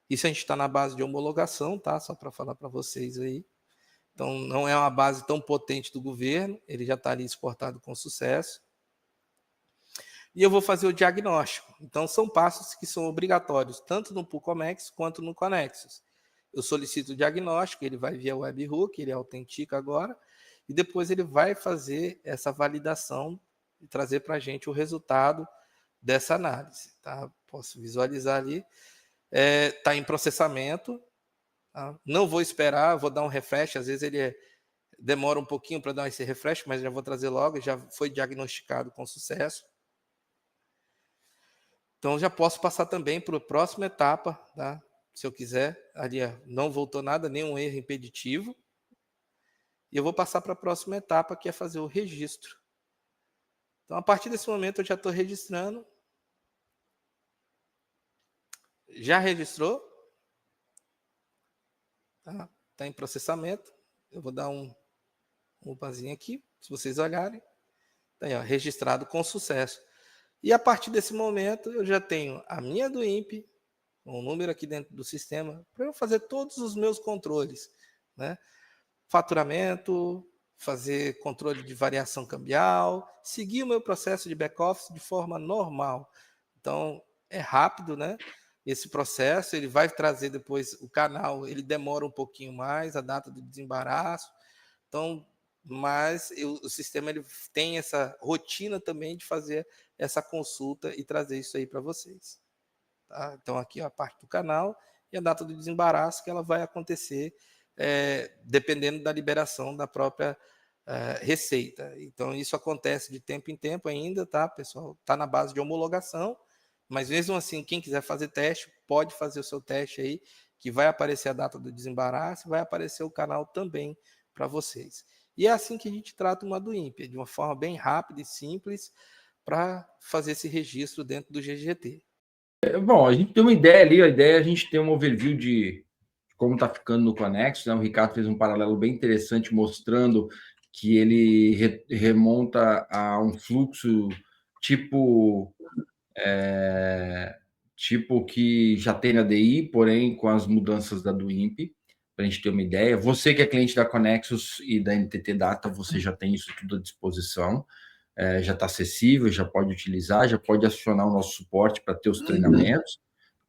Isso a gente está na base de homologação, tá? Só para falar para vocês aí. Então, não é uma base tão potente do governo, ele já está ali exportado com sucesso. E eu vou fazer o diagnóstico. Então, são passos que são obrigatórios, tanto no Pucomex quanto no Conexus. Eu solicito o diagnóstico, ele vai via webhook, ele autentica agora, e depois ele vai fazer essa validação e trazer para a gente o resultado dessa análise. Tá? Posso visualizar ali. Está em processamento. Tá? Não vou esperar, vou dar um refresh, às vezes ele demora um pouquinho para dar esse refresh, mas já vou trazer logo, já foi diagnosticado com sucesso. Então, já posso passar também para a próxima etapa, tá? Se eu quiser. Ali não voltou nada, nenhum erro impeditivo. E eu vou passar para a próxima etapa, que é fazer o registro. Então, a partir desse momento, eu já estou registrando. Já registrou? Tá em processamento. Eu vou dar um upazinho aqui, se vocês olharem. Tá aí, registrado com sucesso. E a partir desse momento, eu já tenho a minha do INPE, um número aqui dentro do sistema, para eu fazer todos os meus controles, né? Faturamento, fazer controle de variação cambial, seguir o meu processo de back-office de forma normal. Então, é rápido, né? Esse processo, ele vai trazer depois o canal, ele demora um pouquinho mais, a data do desembaraço. Então, mas o sistema ele tem essa rotina também de fazer essa consulta e trazer isso aí para vocês. Tá? Então, aqui a parte do canal e a data do desembaraço que ela vai acontecer dependendo da liberação da própria Receita. Então, isso acontece de tempo em tempo ainda, tá, pessoal? Está na base de homologação, Mas mesmo assim, quem quiser fazer teste, pode fazer o seu teste aí, que vai aparecer a data do desembaraço, vai aparecer o canal também para vocês. E é assim que a gente trata uma do INPE, de uma forma bem rápida e simples, para fazer esse registro dentro do GGT. Bom, a gente tem uma ideia ali, a ideia é a gente ter um overview de como está ficando no Conexus, né? O Ricardo fez um paralelo bem interessante mostrando que ele remonta a um fluxo tipo tipo que já tem na DI, porém com as mudanças da do INPE, para a gente ter uma ideia. Você que é cliente da Conexus e da NTT Data, você já tem isso tudo à disposição, já está acessível, já pode utilizar, já pode acionar o nosso suporte para ter os treinamentos,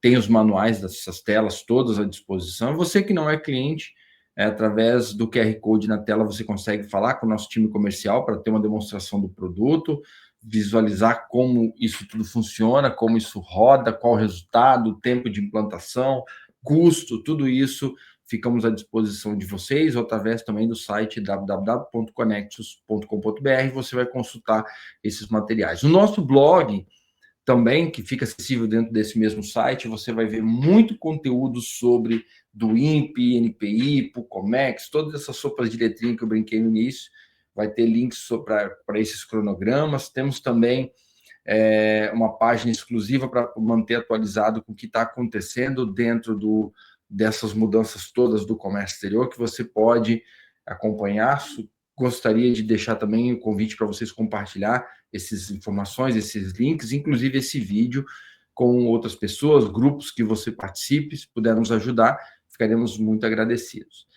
tem os manuais dessas telas todas à disposição. Você que não é cliente, através do QR Code na tela, você consegue falar com o nosso time comercial para ter uma demonstração do produto, visualizar como isso tudo funciona, como isso roda, qual o resultado, tempo de implantação, custo, tudo isso ficamos à disposição de vocês, ou através também do site www.conexus.com.br, você vai consultar esses materiais. O nosso blog também, que fica acessível dentro desse mesmo site, você vai ver muito conteúdo sobre do INPE, NPI, PUCOMEX, todas essas sopas de letrinha que eu brinquei no início, vai ter links para esses cronogramas. Temos também uma página exclusiva para manter atualizado com o que está acontecendo dentro dessas mudanças todas do comércio exterior, que você pode acompanhar. Gostaria de deixar também o convite para vocês compartilhar essas informações, esses links, inclusive esse vídeo com outras pessoas, grupos que você participe, se puder nos ajudar, ficaremos muito agradecidos.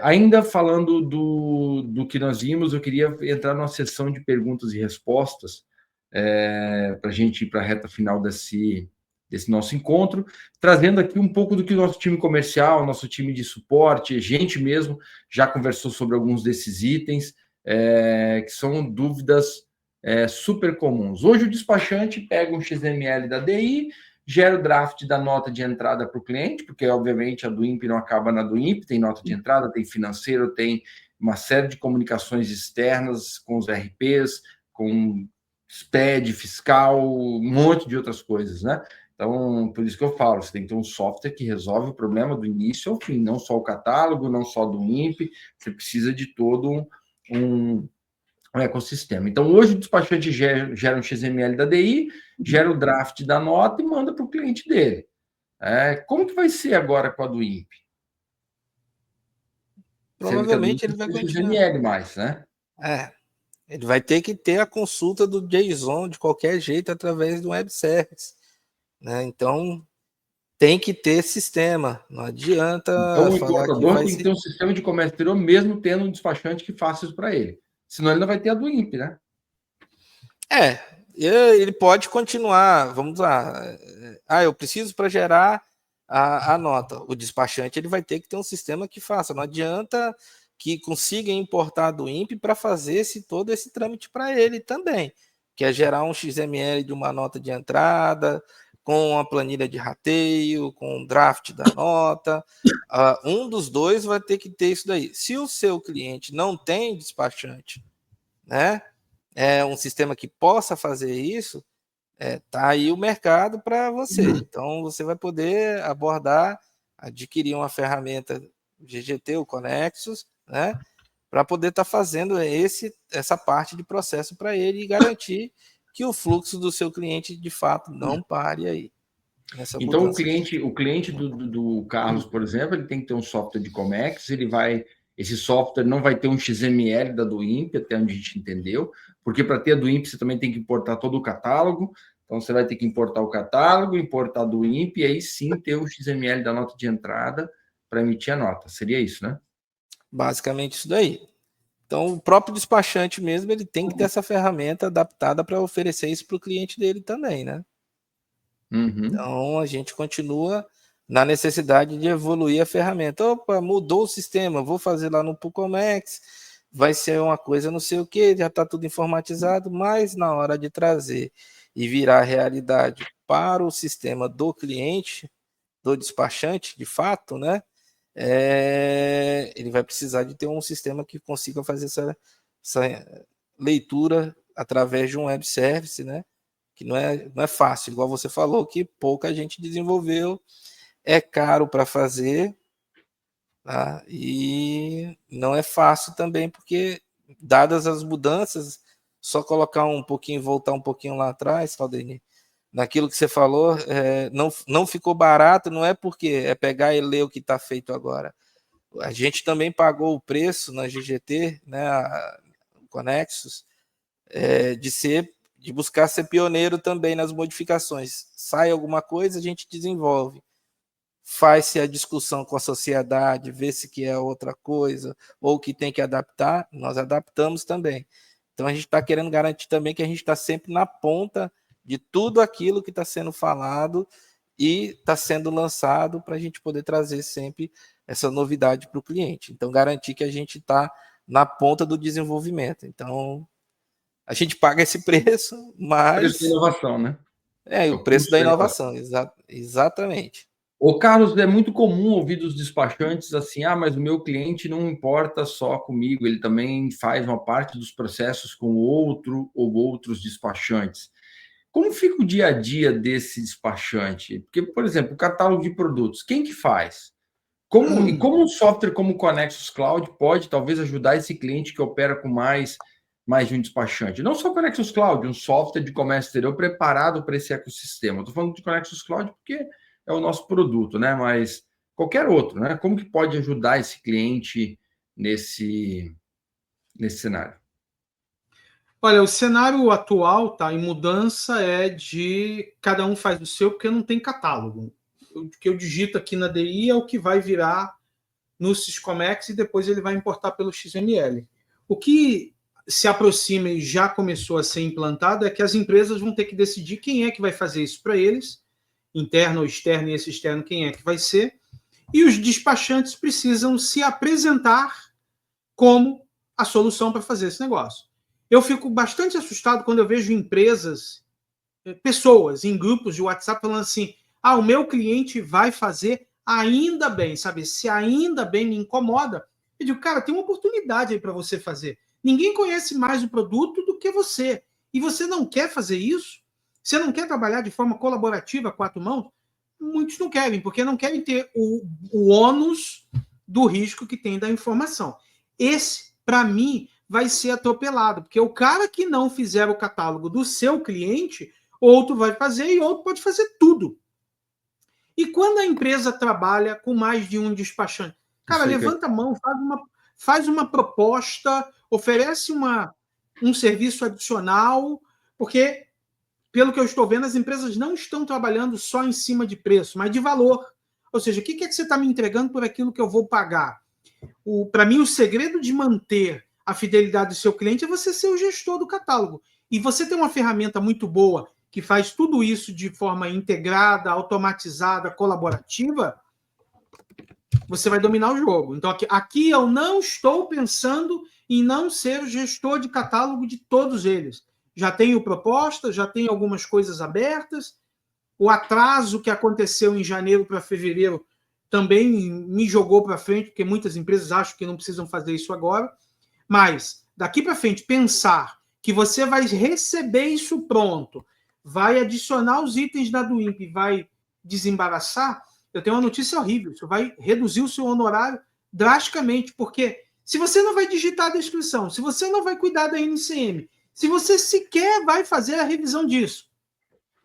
Ainda falando do que nós vimos, eu queria entrar numa sessão de perguntas e respostas, para a gente ir para a reta final desse nosso encontro, trazendo aqui um pouco do que o nosso time comercial, nosso time de suporte, gente mesmo, já conversou sobre alguns desses itens, que são dúvidas super comuns. Hoje o despachante pega um XML da DI, gera o draft da nota de entrada para o cliente, porque obviamente a do INPE não acaba na do INPE, tem nota de entrada, tem financeiro, tem uma série de comunicações externas com os RPs, com SPED, fiscal, um monte de outras coisas, né? Então, por isso que eu falo, você tem que ter um software que resolve o problema do início ao fim, não só o catálogo, não só do INPE, você precisa de todo um ecossistema. Então, hoje o despachante gera um XML da DI, gera o draft da nota e manda para o cliente dele. Como que vai ser agora com a do INPE? Provavelmente ele vai continuar. XML mais, né? Ele vai ter que ter a consulta do JSON de qualquer jeito através do web service, né? Então tem que ter sistema, não adianta então, o falar que importador tem que ter um sistema de comércio exterior, mesmo tendo um despachante que faça isso para ele. Senão ele não vai ter a do INPE, né? Ele pode continuar, vamos lá. Eu preciso para gerar a nota. O despachante ele vai ter que ter um sistema que faça. Não adianta que consiga importar do INPE para fazer todo esse trâmite para ele também, que é gerar um XML de uma nota de entrada, com a planilha de rateio, com o draft da nota. Um dos dois vai ter que ter isso daí. Se o seu cliente não tem despachante, né? Um sistema que possa fazer isso, tá aí o mercado para você. Então, você vai poder adquirir uma ferramenta GGT, o Conexus, né, para poder estar fazendo essa parte de processo para ele e garantir que o fluxo do seu cliente, de fato, não pare aí. Então, o cliente do Carlos, por exemplo, ele tem que ter um software de Comex, esse software não vai ter um XML da do INPE, até onde a gente entendeu, porque para ter a do INPE você também tem que importar todo o catálogo, então você vai ter que importar o catálogo, importar do INPE, e aí sim ter o XML da nota de entrada para emitir a nota. Seria isso, né? Basicamente isso daí. Então, o próprio despachante mesmo, ele tem que ter essa ferramenta adaptada para oferecer isso para o cliente dele também, né? Então, a gente continua na necessidade de evoluir a ferramenta. Opa, mudou o sistema, vou fazer lá no PUCOMEX, vai ser uma coisa não sei o que, já está tudo informatizado, mas na hora de trazer e virar realidade para o sistema do cliente, do despachante, de fato, né? Ele vai precisar de ter um sistema que consiga fazer essa leitura através de um web service, né? que não é fácil, igual você falou, que pouca gente desenvolveu, é caro para fazer, tá? E não é fácil também, porque dadas as mudanças, só colocar um pouquinho, voltar um pouquinho lá atrás, Claudemir, naquilo que você falou, não ficou barato, não é porque é pegar e ler o que está feito agora. A gente também pagou o preço na GGT, né, Conexus, de buscar ser pioneiro também nas modificações. Sai alguma coisa, a gente desenvolve. Faz-se a discussão com a sociedade, vê se que é outra coisa, ou que tem que adaptar, nós adaptamos também. Então a gente está querendo garantir também que a gente está sempre na ponta de tudo aquilo que está sendo falado e está sendo lançado para a gente poder trazer sempre essa novidade para o cliente. Então, garantir que a gente está na ponta do desenvolvimento. Então, a gente paga esse preço, mas... Preço da inovação, né? O preço da inovação, exatamente. Ô, Carlos, é muito comum ouvir dos despachantes assim, mas o meu cliente não importa só comigo, ele também faz uma parte dos processos com outro ou outros despachantes. Como fica o dia a dia desse despachante? Porque, por exemplo, o catálogo de produtos, quem que faz? E como um software como o Conexus Cloud pode talvez ajudar esse cliente que opera com mais de um despachante? Não só o Conexus Cloud, um software de comércio exterior preparado para esse ecossistema. Estou falando de Conexus Cloud porque é o nosso produto, né? Mas qualquer outro, né? Como que pode ajudar esse cliente nesse cenário? Olha, o cenário atual tá em mudança, de cada um faz o seu, porque não tem catálogo. O que eu digito aqui na DI é o que vai virar no Syscomex e depois ele vai importar pelo XML. O que se aproxima e já começou a ser implantado é que as empresas vão ter que decidir quem é que vai fazer isso para eles, interno ou externo, e esse externo quem é que vai ser, e os despachantes precisam se apresentar como a solução para fazer esse negócio. Eu fico bastante assustado quando eu vejo empresas, pessoas em grupos de WhatsApp falando assim, o meu cliente vai fazer, ainda bem, sabe? Se ainda bem me incomoda, eu digo, cara, tem uma oportunidade aí para você fazer. Ninguém conhece mais o produto do que você. E você não quer fazer isso? Você não quer trabalhar de forma colaborativa, a 4 mãos? Muitos não querem, porque não querem ter o ônus do risco que tem da informação. Esse, para mim, vai ser atropelado, porque o cara que não fizer o catálogo do seu cliente, outro vai fazer e outro pode fazer tudo. E quando a empresa trabalha com mais de um despachante? Cara, levanta a mão, faz uma proposta, oferece um serviço adicional, porque, pelo que eu estou vendo, as empresas não estão trabalhando só em cima de preço, mas de valor. Ou seja, o que é que você está me entregando por aquilo que eu vou pagar? Para mim, o segredo de manter a fidelidade do seu cliente é você ser o gestor do catálogo. E você tem uma ferramenta muito boa que faz tudo isso de forma integrada, automatizada, colaborativa, você vai dominar o jogo. Então, aqui eu não estou pensando em não ser o gestor de catálogo de todos eles. Já tenho proposta, já tenho algumas coisas abertas. O atraso que aconteceu em janeiro para fevereiro também me jogou para frente, porque muitas empresas acham que não precisam fazer isso agora. Mas, daqui para frente, pensar que você vai receber isso pronto, vai adicionar os itens da Duimp e vai desembaraçar, eu tenho uma notícia horrível. Isso vai reduzir o seu honorário drasticamente, porque se você não vai digitar a descrição, se você não vai cuidar da NCM, se você sequer vai fazer a revisão disso,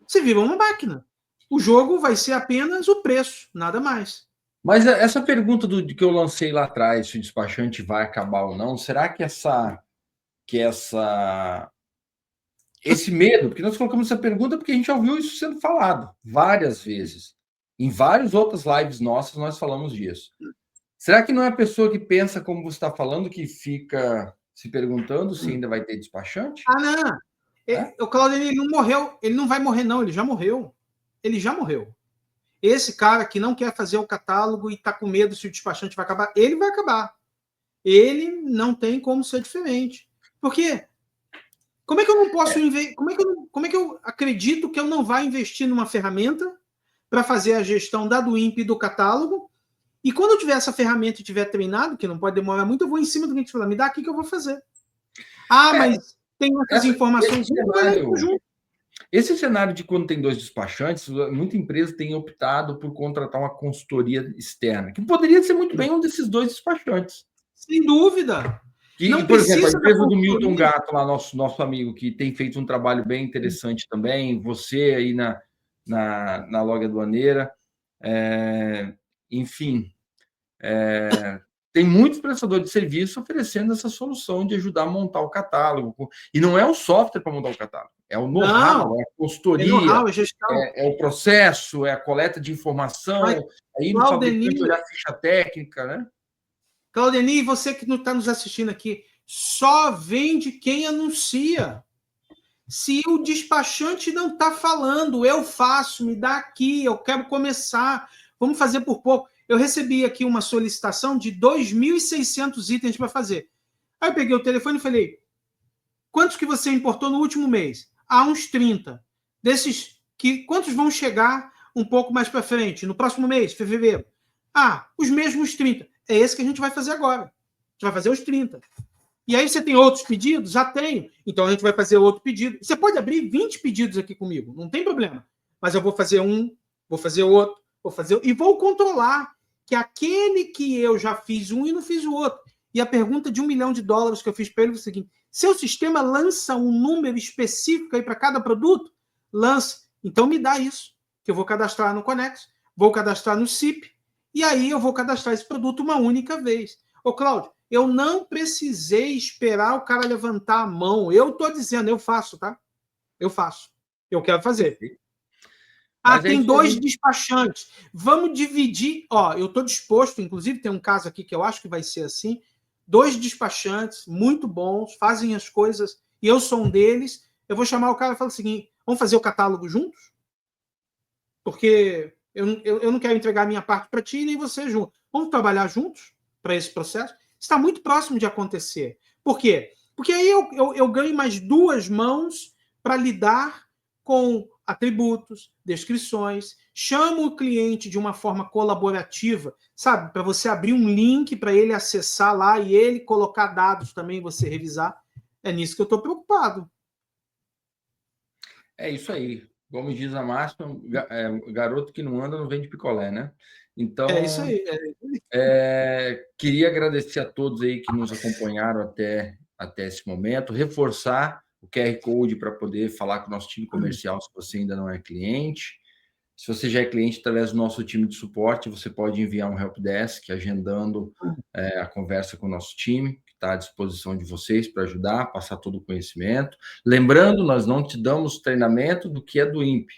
você vira uma máquina. O jogo vai ser apenas o preço, nada mais. Mas essa pergunta que eu lancei lá atrás, se o despachante vai acabar ou não, será que esse medo, porque nós colocamos essa pergunta porque a gente já ouviu isso sendo falado várias vezes. Em várias outras lives nossas nós falamos disso. Será que não é a pessoa que pensa como você está falando que fica se perguntando se ainda vai ter despachante? Não. O Claudemir, ele não morreu, ele não vai morrer não, ele já morreu. Ele já morreu. Esse cara que não quer fazer o catálogo e está com medo se o despachante vai acabar, ele vai acabar. Ele não tem como ser diferente. Por quê? Como é que eu não posso investir? Como é que eu acredito que eu não vá investir numa ferramenta para fazer a gestão da Duimp e do catálogo? E quando eu tiver essa ferramenta e tiver treinado, que não pode demorar muito, eu vou em cima do que a gente fala, me dá aqui que eu vou fazer. Mas tem essas informações junto. Esse cenário de quando tem 2 despachantes, muita empresa tem optado por contratar uma consultoria externa, que poderia ser muito bem um desses 2 despachantes. Sem dúvida. Que, por exemplo, a empresa do Milton Gato, lá, nosso amigo, que tem feito um trabalho bem interessante também, você aí na Log Aduaneira, enfim, tem muitos prestadores de serviço oferecendo essa solução de ajudar a montar o catálogo. E não é o software para montar o catálogo, é o know-how, é a consultoria, é o processo, é a coleta de informação, aí no fabricante olhar a ficha técnica, né? Claudeni, você que não está nos assistindo aqui, só vende quem anuncia. Se o despachante não está falando, eu faço, me dá aqui, eu quero começar, vamos fazer por pouco. Eu recebi aqui uma solicitação de 2.600 itens para fazer. Aí eu peguei o telefone e falei, quantos que você importou no último mês? Uns 30. Desses, quantos vão chegar um pouco mais para frente, no próximo mês, fevereiro? Os mesmos 30. É esse que a gente vai fazer agora. A gente vai fazer os 30. E aí você tem outros pedidos? Já tenho. Então a gente vai fazer outro pedido. Você pode abrir 20 pedidos aqui comigo, não tem problema. Mas eu vou fazer um, vou fazer outro, e vou controlar que aquele que eu já fiz um e não fiz o outro. E a pergunta de $1 milhão que eu fiz para ele é o seguinte: seu sistema lança um número específico aí para cada produto? Lança. Então me dá isso, que eu vou cadastrar no Conexo, vou cadastrar no CIP, e aí eu vou cadastrar esse produto uma única vez. Ô, Cláudio, eu não precisei esperar o cara levantar a mão. Eu estou dizendo, eu faço, tá? Eu faço. Eu quero fazer. Tem 2 despachantes. Vamos dividir. Eu estou disposto, inclusive tem um caso aqui que eu acho que vai ser assim. 2 despachantes, muito bons, fazem as coisas, e eu sou um deles. Eu vou chamar o cara e falar o seguinte, vamos fazer o catálogo juntos? Porque eu não quero entregar a minha parte para ti, nem você junto. Vamos trabalhar juntos para esse processo? Está muito próximo de acontecer. Por quê? Porque aí eu ganho mais 2 mãos para lidar com atributos, descrições, chamo o cliente de uma forma colaborativa, sabe? Para você abrir um link para ele acessar lá e ele colocar dados também, você revisar. É nisso que eu estou preocupado. É isso aí. Como diz a máxima, garoto que não anda não vende picolé, né? Então, é isso aí. Queria agradecer a todos aí que nos acompanharam até esse momento, reforçar o QR Code para poder falar com o nosso time comercial se você ainda não é cliente. Se você já é cliente, através do nosso time de suporte, você pode enviar um helpdesk agendando a conversa com o nosso time, que está à disposição de vocês para ajudar, passar todo o conhecimento. Lembrando, nós não te damos treinamento do que é do INPE.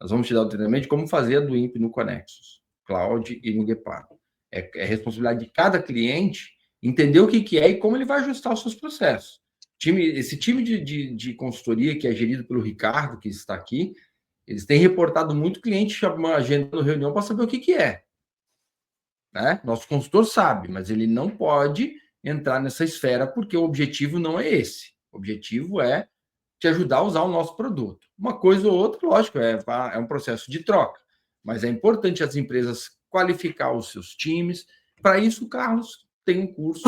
Nós vamos te dar o treinamento de como fazer a do INPE no Conexus, Cloud e no Guepardo. É responsabilidade de cada cliente entender o que é e como ele vai ajustar os seus processos. Esse time de consultoria que é gerido pelo Ricardo, que está aqui, eles têm reportado muito cliente agendando reunião para saber o que é. Né? Nosso consultor sabe, mas ele não pode entrar nessa esfera porque o objetivo não é esse. O objetivo é te ajudar a usar o nosso produto. Uma coisa ou outra, lógico, é um processo de troca. Mas é importante as empresas qualificar os seus times. Para isso, o Carlos tem um curso,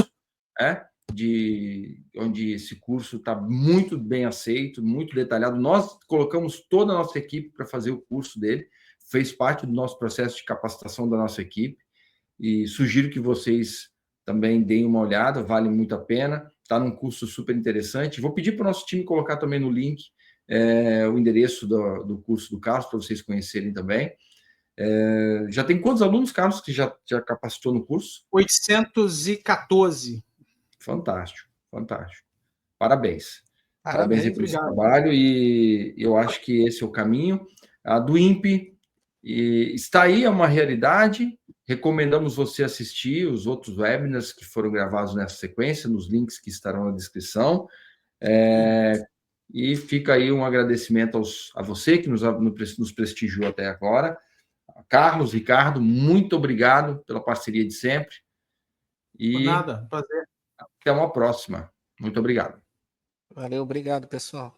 onde esse curso está muito bem aceito, muito detalhado. Nós colocamos toda a nossa equipe para fazer o curso dele, fez parte do nosso processo de capacitação da nossa equipe, e sugiro que vocês também deem uma olhada, vale muito a pena, está num curso super interessante. Vou pedir para o nosso time colocar também no link o endereço do curso do Carlos, para vocês conhecerem também. Já tem quantos alunos, Carlos, que já capacitou no curso? 814. Fantástico, fantástico. Parabéns por esse trabalho, e eu acho que esse é o caminho. A do INPE está aí, é uma realidade. Recomendamos você assistir os outros webinars que foram gravados nessa sequência, nos links que estarão na descrição. E fica aí um agradecimento a você que nos prestigiou até agora. Carlos, Ricardo, muito obrigado pela parceria de sempre. Por nada, prazer. Até uma próxima. Muito obrigado. Valeu, obrigado, pessoal.